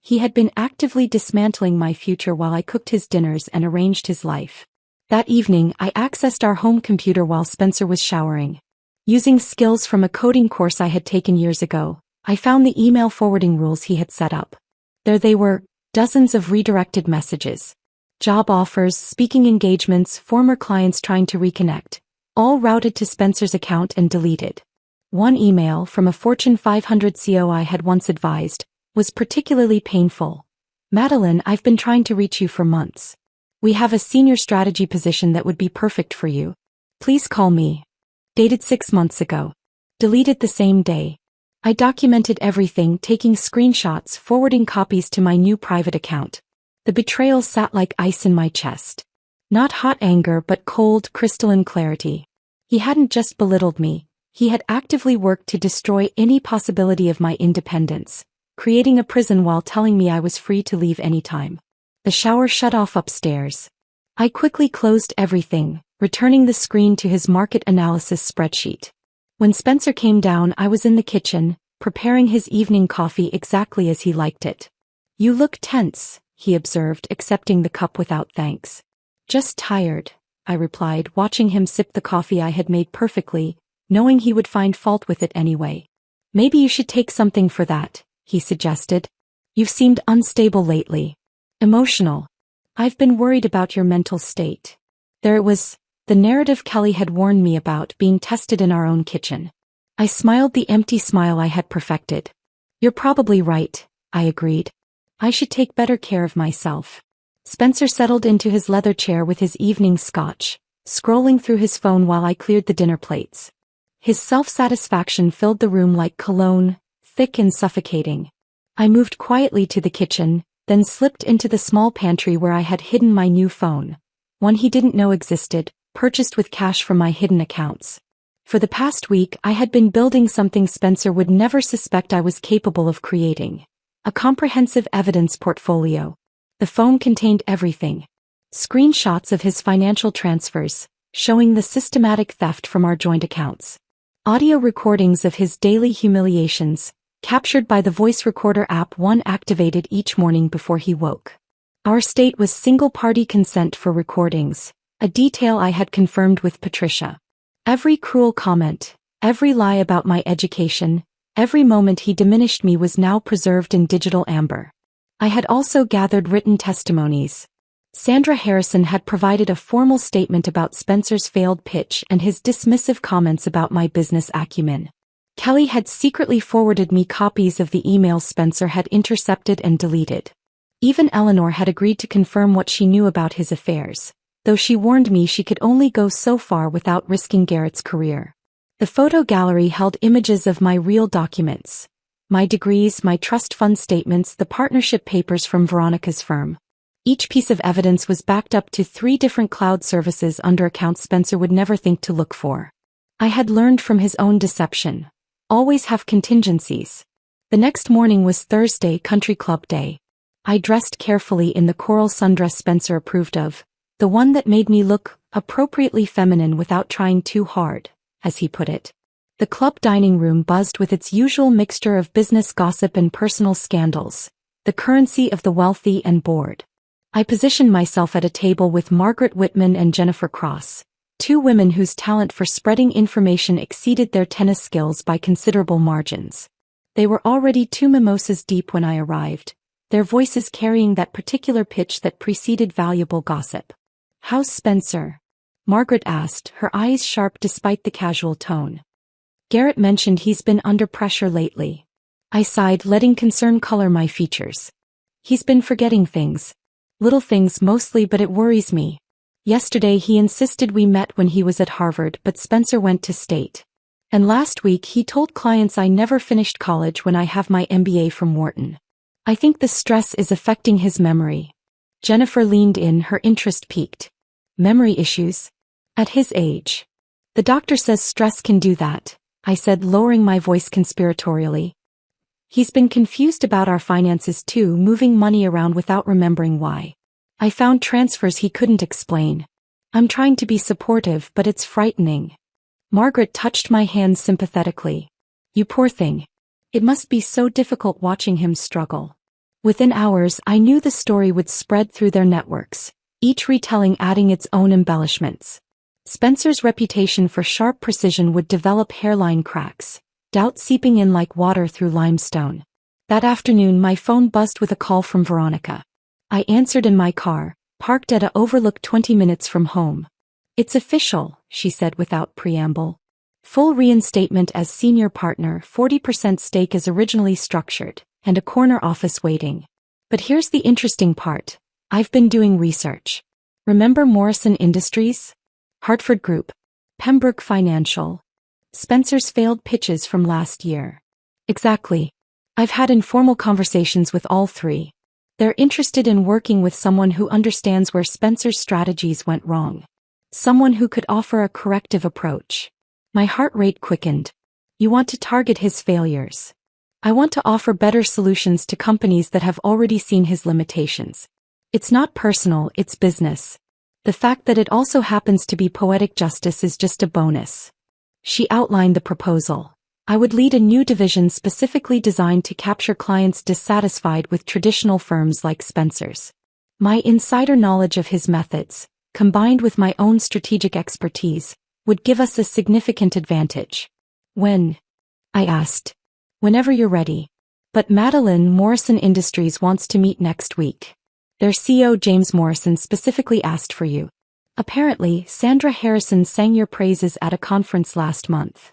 He had been actively dismantling my future while I cooked his dinners and arranged his life. That evening, I accessed our home computer while Spencer was showering. Using skills from a coding course I had taken years ago, I found the email forwarding rules he had set up. There they were, dozens of redirected messages. Job offers, speaking engagements, former clients trying to reconnect, all routed to Spencer's account and deleted. One email, from a Fortune 500 CEO I had once advised, was particularly painful. "Madeline, I've been trying to reach you for months. We have a senior strategy position that would be perfect for you. Please call me." Dated 6 months ago. Deleted the same day. I documented everything, taking screenshots, forwarding copies to my new private account. The betrayal sat like ice in my chest. Not hot anger, but cold, crystalline clarity. He hadn't just belittled me, he had actively worked to destroy any possibility of my independence, creating a prison while telling me I was free to leave anytime. The shower shut off upstairs. I quickly closed everything, returning the screen to his market analysis spreadsheet. When Spencer came down, I was in the kitchen, preparing his evening coffee exactly as he liked it. "You look tense," he observed, accepting the cup without thanks. "Just tired," I replied, watching him sip the coffee I had made perfectly, knowing he would find fault with it anyway. "Maybe you should take something for that," he suggested. "You've seemed unstable lately. Emotional. I've been worried about your mental state." There it was, the narrative Kelly had warned me about, being tested in our own kitchen. I smiled, the empty smile I had perfected. "You're probably right," I agreed. "I should take better care of myself." Spencer settled into his leather chair with his evening scotch, scrolling through his phone while I cleared the dinner plates. His self-satisfaction filled the room like cologne, thick and suffocating. I moved quietly to the kitchen, then slipped into the small pantry where I had hidden my new phone, one he didn't know existed, purchased with cash from my hidden accounts. For the past week, I had been building something Spencer would never suspect I was capable of creating. A comprehensive evidence portfolio. The phone contained everything. Screenshots of his financial transfers, showing the systematic theft from our joint accounts. Audio recordings of his daily humiliations, captured by the voice recorder app one activated each morning before he woke. Our state was single-party consent for recordings, a detail I had confirmed with Patricia. Every cruel comment, every lie about my education, every moment he diminished me was now preserved in digital amber. I had also gathered written testimonies. Sandra Harrison had provided a formal statement about Spencer's failed pitch and his dismissive comments about my business acumen. Kelly had secretly forwarded me copies of the emails Spencer had intercepted and deleted. Even Eleanor had agreed to confirm what she knew about his affairs, though she warned me she could only go so far without risking Garrett's career. The photo gallery held images of my real documents. My degrees, my trust fund statements, the partnership papers from Veronica's firm. Each piece of evidence was backed up to 3 different cloud services under accounts Spencer would never think to look for. I had learned from his own deception. Always have contingencies. The next morning was Thursday, country club day. I dressed carefully in the coral sundress Spencer approved of, the one that made me look appropriately feminine without trying too hard, as he put it. The club dining room buzzed with its usual mixture of business gossip and personal scandals, the currency of the wealthy and bored. I positioned myself at a table with Margaret Whitman and Jennifer Cross, 2 women whose talent for spreading information exceeded their tennis skills by considerable margins. They were already 2 mimosas deep when I arrived, their voices carrying that particular pitch that preceded valuable gossip. "How's Spencer?" Margaret asked, her eyes sharp despite the casual tone. "Garrett mentioned he's been under pressure lately." I sighed, letting concern color my features. "He's been forgetting things. Little things mostly, but it worries me. Yesterday he insisted we met when he was at Harvard, but Spencer went to State. And last week he told clients I never finished college when I have my MBA from Wharton. I think the stress is affecting his memory." Jennifer leaned in, her interest piqued. "Memory issues? At his age?" "The doctor says stress can do that," I said, lowering my voice conspiratorially. "He's been confused about our finances too, moving money around without remembering why. I found transfers he couldn't explain. I'm trying to be supportive, but it's frightening." Margaret touched my hand sympathetically. "You poor thing. It must be so difficult watching him struggle." Within hours, I knew the story would spread through their networks, each retelling adding its own embellishments. Spencer's reputation for sharp precision would develop hairline cracks, doubt seeping in like water through limestone. That afternoon my phone buzzed with a call from Veronica. I answered in my car, parked at a overlook 20 minutes from home. "It's official," she said without preamble. "Full reinstatement as senior partner, 40% stake as originally structured, and a corner office waiting. But here's the interesting part. I've been doing research. Remember Morrison Industries? Hartford Group? Pembroke Financial? Spencer's failed pitches from last year. Exactly. I've had informal conversations with all 3. They're interested in working with someone who understands where Spencer's strategies went wrong. Someone who could offer a corrective approach." My heart rate quickened. "You want to target his failures." "I want to offer better solutions to companies that have already seen his limitations. It's not personal, it's business. The fact that it also happens to be poetic justice is just a bonus." She outlined the proposal. I would lead a new division specifically designed to capture clients dissatisfied with traditional firms like Spencer's. My insider knowledge of his methods, combined with my own strategic expertise, would give us a significant advantage. "When?" I asked. "Whenever you're ready. But Madeline, Morrison Industries wants to meet next week. Their CEO James Morrison specifically asked for you. Apparently, Sandra Harrison sang your praises at a conference last month."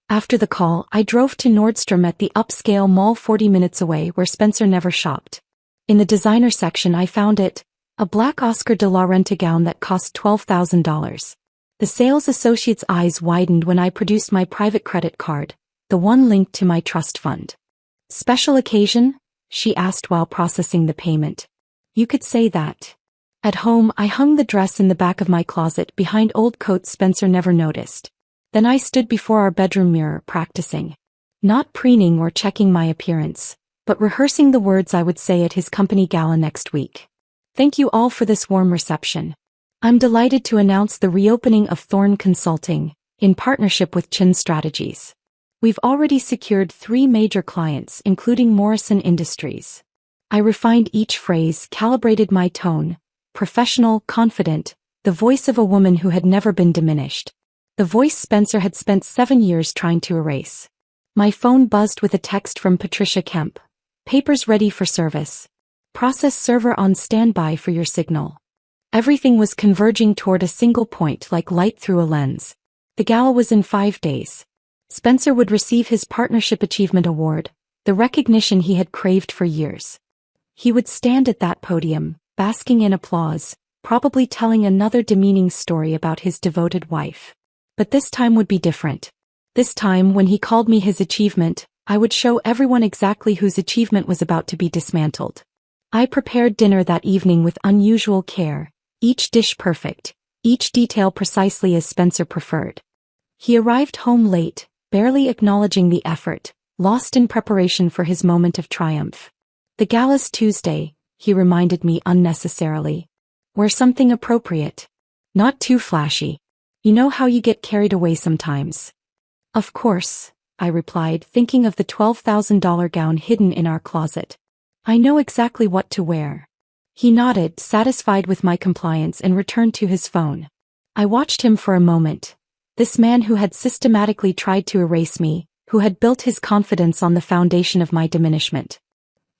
After the call, I drove to Nordstrom at the upscale mall 40 minutes away where Spencer never shopped. In the designer section I found it, a black Oscar de la Renta gown that cost $12,000. The sales associate's eyes widened when I produced my private credit card, the one linked to my trust fund. "Special occasion?" she asked while processing the payment. "You could say that." At home, I hung the dress in the back of my closet behind old coats Spencer never noticed. Then I stood before our bedroom mirror, practicing. Not preening or checking my appearance, but rehearsing the words I would say at his company gala next week. Thank you all for this warm reception. I'm delighted to announce the reopening of Thorn Consulting, in partnership with Chin Strategies. We've already secured 3 major clients, including Morrison Industries. I refined each phrase, calibrated my tone, professional, confident, the voice of a woman who had never been diminished. The voice Spencer had spent 7 years trying to erase. My phone buzzed with a text from Patricia Kemp. Papers ready for service. Process server on standby for your signal. Everything was converging toward a single point like light through a lens. The gala was in 5 days. Spencer would receive his Partnership Achievement Award, the recognition he had craved for years. He would stand at that podium, basking in applause, probably telling another demeaning story about his devoted wife. But this time would be different. This time, when he called me his achievement, I would show everyone exactly whose achievement was about to be dismantled. I prepared dinner that evening with unusual care, each dish perfect, each detail precisely as Spencer preferred. He arrived home late, barely acknowledging the effort, lost in preparation for his moment of triumph. The gala's Tuesday, he reminded me unnecessarily. Wear something appropriate. Not too flashy. You know how you get carried away sometimes. Of course, I replied, thinking of the $12,000 gown hidden in our closet. I know exactly what to wear. He nodded, satisfied with my compliance, and returned to his phone. I watched him for a moment. This man who had systematically tried to erase me, who had built his confidence on the foundation of my diminishment.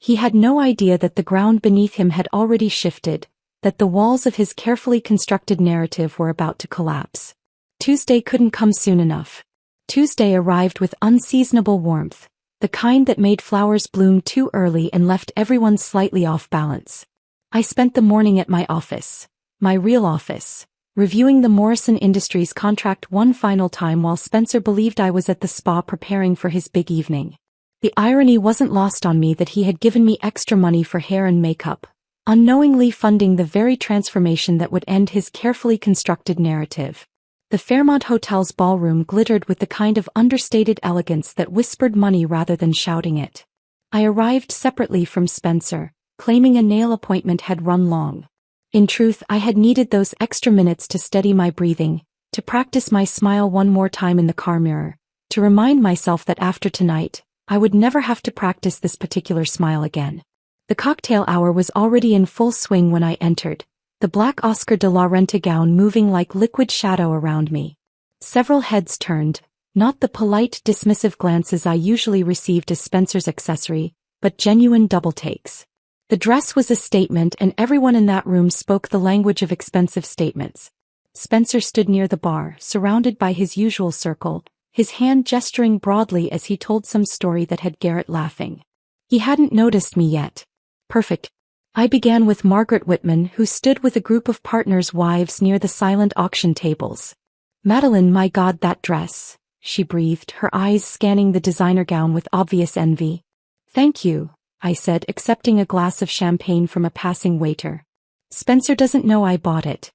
He had no idea that the ground beneath him had already shifted, that the walls of his carefully constructed narrative were about to collapse. Tuesday couldn't come soon enough. Tuesday arrived with unseasonable warmth, the kind that made flowers bloom too early and left everyone slightly off balance. I spent the morning at my office, my real office, reviewing the Morrison Industries contract one final time while Spencer believed I was at the spa preparing for his big evening. The irony wasn't lost on me that he had given me extra money for hair and makeup, unknowingly funding the very transformation that would end his carefully constructed narrative. The Fairmont Hotel's ballroom glittered with the kind of understated elegance that whispered money rather than shouting it. I arrived separately from Spencer, claiming a nail appointment had run long. In truth, I had needed those extra minutes to steady my breathing, to practice my smile one more time in the car mirror, to remind myself that after tonight, I would never have to practice this particular smile again. The cocktail hour was already in full swing when I entered, the black Oscar de la Renta gown moving like liquid shadow around me. Several heads turned, not the polite, dismissive glances I usually received as Spencer's accessory, but genuine double takes. The dress was a statement, and everyone in that room spoke the language of expensive statements. Spencer stood near the bar, surrounded by his usual circle, his hand gesturing broadly as he told some story that had Garrett laughing. He hadn't noticed me yet. Perfect. I began with Margaret Whitman, who stood with a group of partners' wives near the silent auction tables. "Madeline, my God, that dress," she breathed, her eyes scanning the designer gown with obvious envy. "Thank you," I said, accepting a glass of champagne from a passing waiter. "Spencer doesn't know I bought it.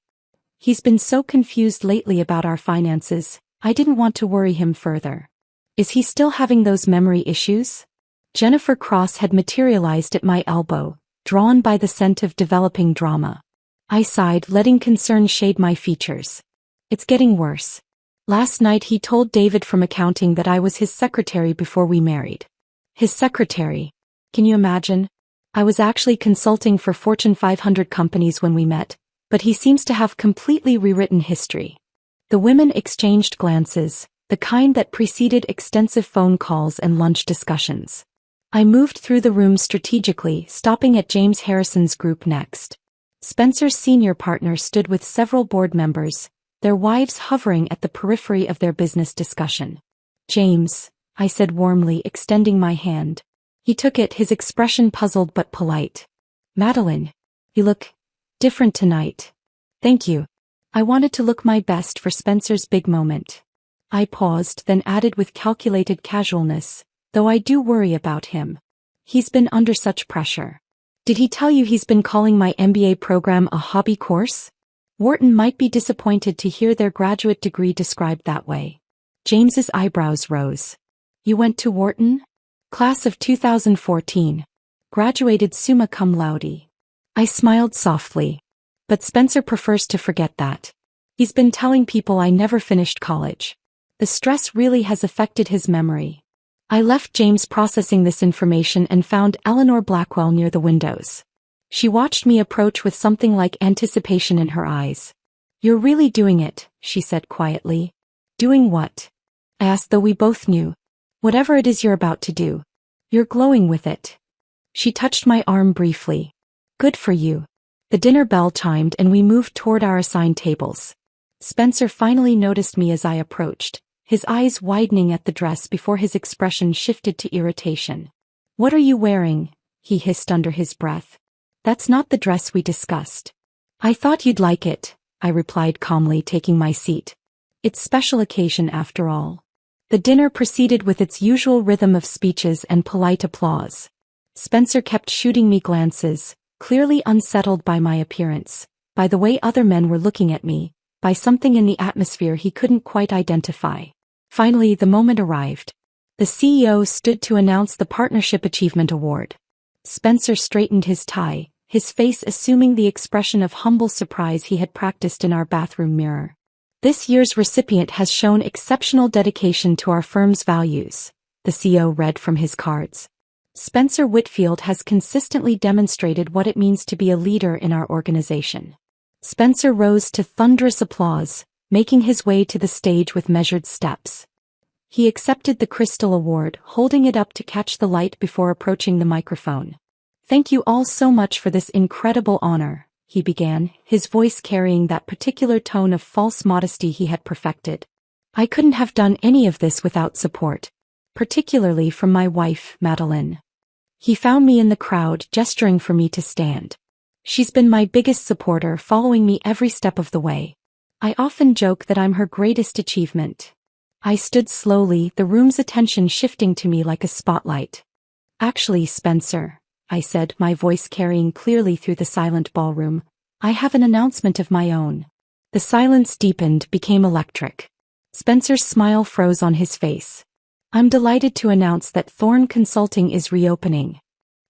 He's been so confused lately about our finances, I didn't want to worry him further." "Is he still having those memory issues?" Jennifer Cross had materialized at my elbow, drawn by the scent of developing drama. I sighed, letting concern shade my features. "It's getting worse. Last night he told David from accounting that I was his secretary before we married." His secretary. Can you imagine? I was actually consulting for Fortune 500 companies when we met, but he seems to have completely rewritten history. The women exchanged glances, the kind that preceded extensive phone calls and lunch discussions. I moved through the room strategically, stopping at James Harrison's group next. Spencer's senior partner stood with several board members, their wives hovering at the periphery of their business discussion. "James," I said warmly, extending my hand. He took it, his expression puzzled but polite. "Madeline, you look different tonight." "Thank you. I wanted to look my best for Spencer's big moment." I paused, then added with calculated casualness, "Though I do worry about him. He's been under such pressure." "Did he tell you he's been calling my MBA program a hobby course?" Wharton might be disappointed to hear their graduate degree described that way. James's eyebrows rose. You went to Wharton? Class of 2014. Graduated summa cum laude. I smiled softly. But Spencer prefers to forget that. He's been telling people I never finished college. The stress really has affected his memory. I left James processing this information and found Eleanor Blackwell near the windows. She watched me approach with something like anticipation in her eyes. You're really doing it, she said quietly. Doing what? I asked, though we both knew. Whatever it is you're about to do. You're glowing with it. She touched my arm briefly. Good for you. The dinner bell chimed and we moved toward our assigned tables. Spencer finally noticed me as I approached, his eyes widening at the dress before his expression shifted to irritation. What are you wearing? He hissed under his breath. That's not the dress we discussed. I thought you'd like it, I replied calmly, taking my seat. It's special occasion after all. The dinner proceeded with its usual rhythm of speeches and polite applause. Spencer kept shooting me glances, clearly unsettled by my appearance, by the way other men were looking at me, by something in the atmosphere he couldn't quite identify. Finally, the moment arrived. The CEO stood to announce the Partnership Achievement Award. Spencer straightened his tie, his face assuming the expression of humble surprise he had practiced in our bathroom mirror. This year's recipient has shown exceptional dedication to our firm's values, the CEO read from his cards. Spencer Whitfield has consistently demonstrated what it means to be a leader in our organization. Spencer rose to thunderous applause, making his way to the stage with measured steps. He accepted the Crystal Award, holding it up to catch the light before approaching the microphone. Thank you all so much for this incredible honor, he began, his voice carrying that particular tone of false modesty he had perfected. I couldn't have done any of this without support, particularly from my wife, Madeline. He found me in the crowd, gesturing for me to stand. She's been my biggest supporter, following me every step of the way. I often joke that I'm her greatest achievement. I stood slowly, the room's attention shifting to me like a spotlight. Actually, Spencer, I said, my voice carrying clearly through the silent ballroom, I have an announcement of my own. The silence deepened, became electric. Spencer's smile froze on his face. I'm delighted to announce that Thorne Consulting is reopening.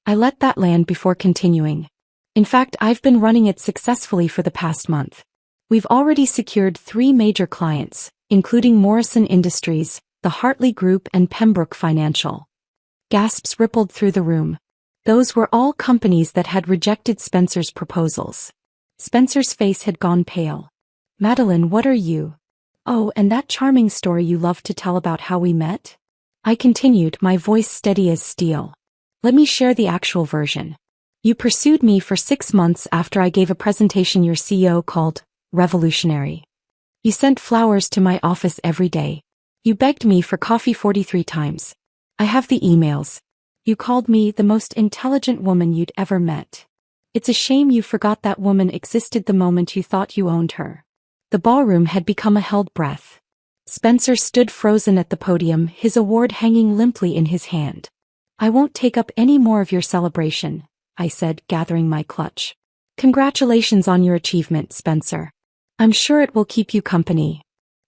I let that land before continuing. In fact, I've been running it successfully for the past month. We've already secured 3 major clients, including Morrison Industries, the Hartley Group and Pembroke Financial. Gasps rippled through the room. Those were all companies that had rejected Spencer's proposals. Spencer's face had gone pale. Madeline, what are you? Oh, and that charming story you love to tell about how we met? I continued, my voice steady as steel. Let me share the actual version. You pursued me for 6 months after I gave a presentation your CEO called revolutionary. You sent flowers to my office every day. You begged me for coffee 43 times. I have the emails. You called me the most intelligent woman you'd ever met. It's a shame you forgot that woman existed the moment you thought you owned her. The ballroom had become a held breath. Spencer stood frozen at the podium, his award hanging limply in his hand. I won't take up any more of your celebration, I said, gathering my clutch. Congratulations on your achievement, Spencer. I'm sure it will keep you company.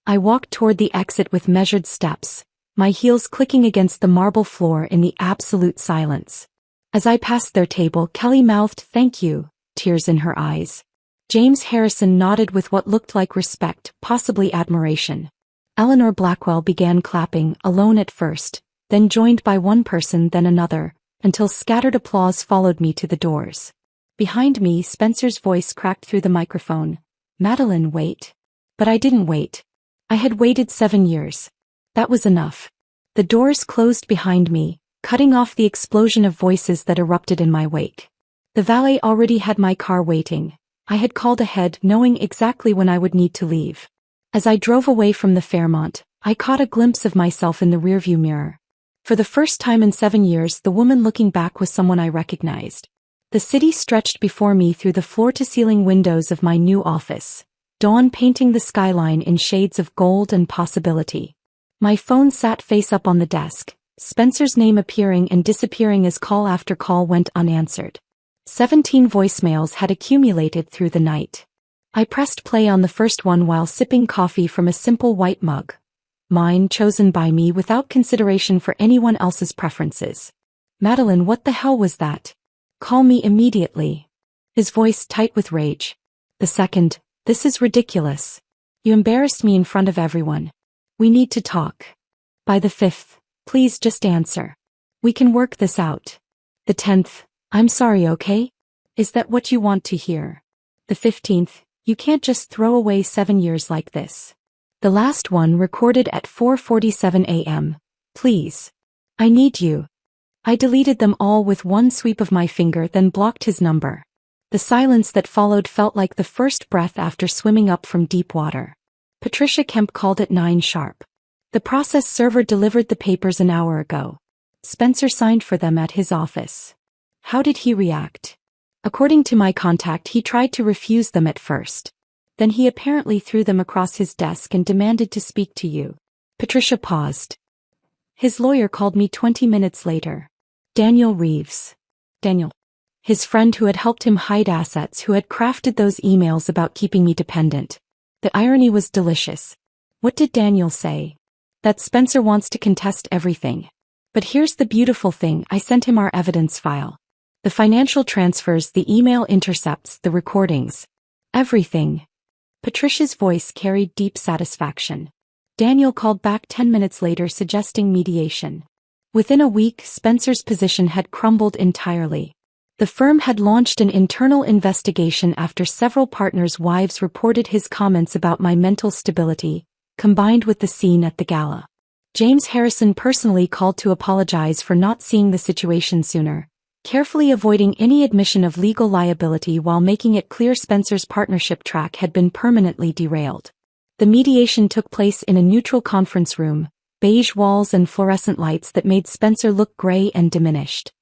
I walked toward the exit with measured steps, my heels clicking against the marble floor in the absolute silence. As I passed their table, Kelly mouthed thank you, tears in her eyes. James Harrison nodded with what looked like respect, possibly admiration. Eleanor Blackwell began clapping, alone at first, then joined by one person, then another, until scattered applause followed me to the doors. Behind me, Spencer's voice cracked through the microphone. Madeline, wait. But I didn't wait. I had waited 7 years. That was enough. The doors closed behind me, cutting off the explosion of voices that erupted in my wake. The valet already had my car waiting. I had called ahead, knowing exactly when I would need to leave. As I drove away from the Fairmont, I caught a glimpse of myself in the rearview mirror. For the first time in 7 years, the woman looking back was someone I recognized. The city stretched before me through the floor-to-ceiling windows of my new office, dawn painting the skyline in shades of gold and possibility. My phone sat face up on the desk, Spencer's name appearing and disappearing as call after call went unanswered. 17 voicemails had accumulated through the night. I pressed play on the first one while sipping coffee from a simple white mug. Mine chosen by me without consideration for anyone else's preferences. Madeline, what the hell was that? Call me immediately. His voice tight with rage. The second, this is ridiculous. You embarrassed me in front of everyone. We need to talk. By the 5th, please just answer. We can work this out. The 10th, I'm sorry, okay? Is that what you want to hear? The 15th, you can't just throw away 7 years like this. The last one recorded at 4:47 a.m. Please. I need you. I deleted them all with one sweep of my finger, then blocked his number. The silence that followed felt like the first breath after swimming up from deep water. Patricia Kemp called at 9 sharp. The process server delivered the papers an hour ago. Spencer signed for them at his office. How did he react? According to my contact, he tried to refuse them at first. Then he apparently threw them across his desk and demanded to speak to you. Patricia paused. His lawyer called me 20 minutes later. Daniel Reeves. Daniel. His friend who had helped him hide assets, who had crafted those emails about keeping me dependent. The irony was delicious. What did Daniel say? That Spencer wants to contest everything. But here's the beautiful thing, I sent him our evidence file. The financial transfers, the email intercepts, the recordings. Everything. Patricia's voice carried deep satisfaction. Daniel called back 10 minutes later suggesting mediation. Within a week, Spencer's position had crumbled entirely. The firm had launched an internal investigation after several partners' wives reported his comments about my mental stability, combined with the scene at the gala. James Harrison personally called to apologize for not seeing the situation sooner, carefully avoiding any admission of legal liability while making it clear Spencer's partnership track had been permanently derailed. The mediation took place in a neutral conference room, beige walls and fluorescent lights that made Spencer look gray and diminished.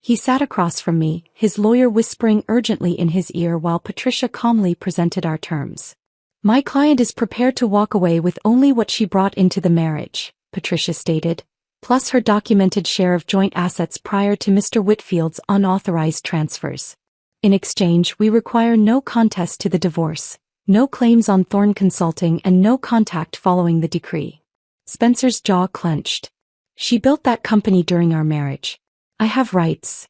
He sat across from me, his lawyer whispering urgently in his ear while Patricia calmly presented our terms. My client is prepared to walk away with only what she brought into the marriage, Patricia stated, plus her documented share of joint assets prior to Mr. Whitfield's unauthorized transfers. In exchange, we require no contest to the divorce, no claims on Thorne Consulting, and no contact following the decree. Spencer's jaw clenched. She built that company during our marriage. I have rights.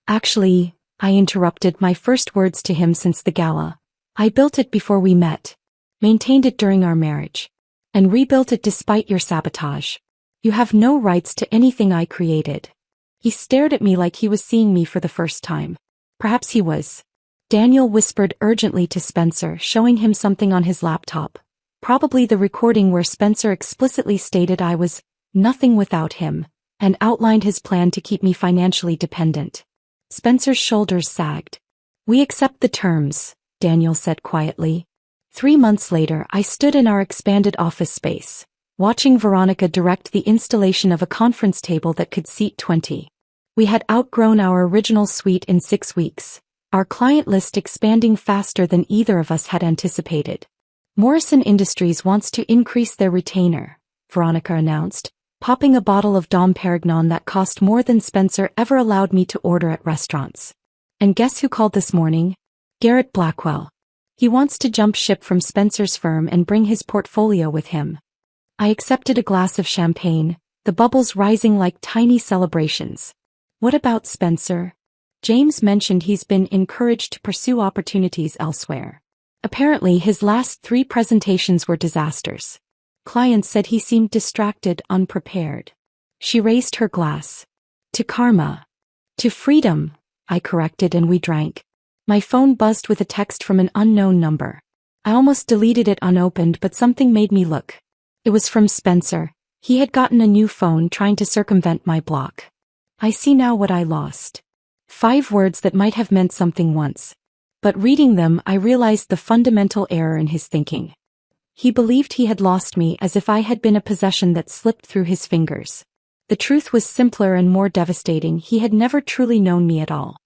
Actually, I interrupted, my first words to him since the gala. I built it before we met, maintained it during our marriage, and rebuilt it despite your sabotage. You have no rights to anything I created. He stared at me like he was seeing me for the first time. Perhaps he was. Daniel whispered urgently to Spencer, showing him something on his laptop. Probably the recording where Spencer explicitly stated I was nothing without him, and outlined his plan to keep me financially dependent. Spencer's shoulders sagged. We accept the terms, Daniel said quietly. 3 months later, I stood in our expanded office space, watching Veronica direct the installation of a conference table that could seat 20. We had outgrown our original suite in 6 weeks, our client list expanding faster than either of us had anticipated. Morrison Industries wants to increase their retainer, Veronica announced, popping a bottle of Dom Perignon that cost more than Spencer ever allowed me to order at restaurants. And guess who called this morning? Garrett Blackwell. He wants to jump ship from Spencer's firm and bring his portfolio with him. I accepted a glass of champagne, the bubbles rising like tiny celebrations. What about Spencer? James mentioned he's been encouraged to pursue opportunities elsewhere. Apparently his last 3 presentations were disasters. Clients said he seemed distracted, unprepared. She raised her glass. To karma. To freedom, I corrected, and we drank. My phone buzzed with a text from an unknown number. I almost deleted it unopened, but something made me look. It was from Spencer. He had gotten a new phone trying to circumvent my block. I see now what I lost. 5 words that might have meant something once. But reading them, I realized the fundamental error in his thinking. He believed he had lost me as if I had been a possession that slipped through his fingers. The truth was simpler and more devastating. He had never truly known me at all.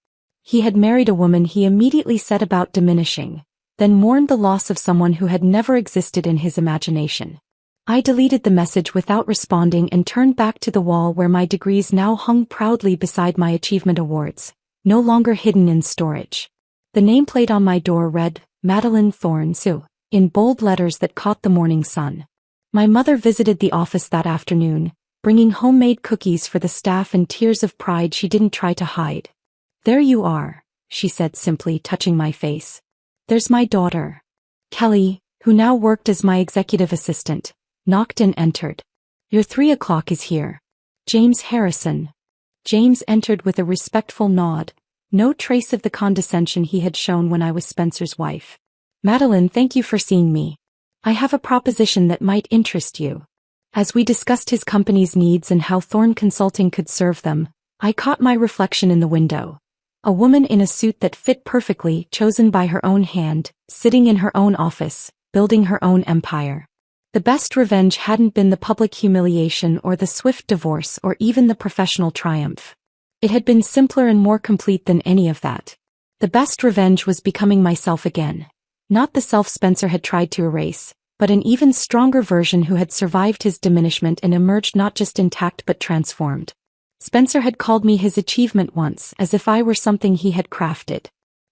He had married a woman he immediately set about diminishing, then mourned the loss of someone who had never existed in his imagination. I deleted the message without responding and turned back to the wall where my degrees now hung proudly beside my achievement awards, no longer hidden in storage. The nameplate on my door read, Madeline Thorne Sue, in bold letters that caught the morning sun. My mother visited the office that afternoon, bringing homemade cookies for the staff and tears of pride she didn't try to hide. "There you are," she said simply, touching my face. "There's my daughter." Kelly, who now worked as my executive assistant, knocked and entered. "Your 3 o'clock is here. James Harrison." James entered with a respectful nod, no trace of the condescension he had shown when I was Spencer's wife. "Madeline, thank you for seeing me. I have a proposition that might interest you." As we discussed his company's needs and how Thorne Consulting could serve them, I caught my reflection in the window. A woman in a suit that fit perfectly, chosen by her own hand, sitting in her own office, building her own empire. The best revenge hadn't been the public humiliation or the swift divorce or even the professional triumph. It had been simpler and more complete than any of that. The best revenge was becoming myself again. Not the self Spencer had tried to erase, but an even stronger version who had survived his diminishment and emerged not just intact but transformed. Spencer had called me his achievement once, as if I were something he had crafted.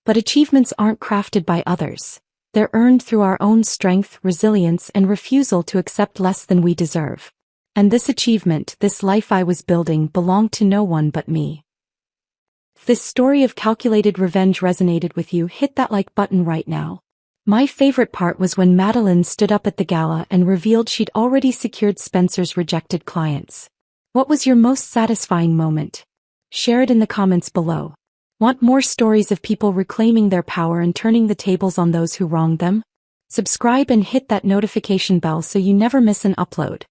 But achievements aren't crafted by others. They're earned through our own strength, resilience, and refusal to accept less than we deserve. And this achievement, this life I was building, belonged to no one but me. If this story of calculated revenge resonated with you, hit that like button right now. My favorite part was when Madeline stood up at the gala and revealed she'd already secured Spencer's rejected clients. What was your most satisfying moment? Share it in the comments below. Want more stories of people reclaiming their power and turning the tables on those who wronged them? Subscribe and hit that notification bell so you never miss an upload.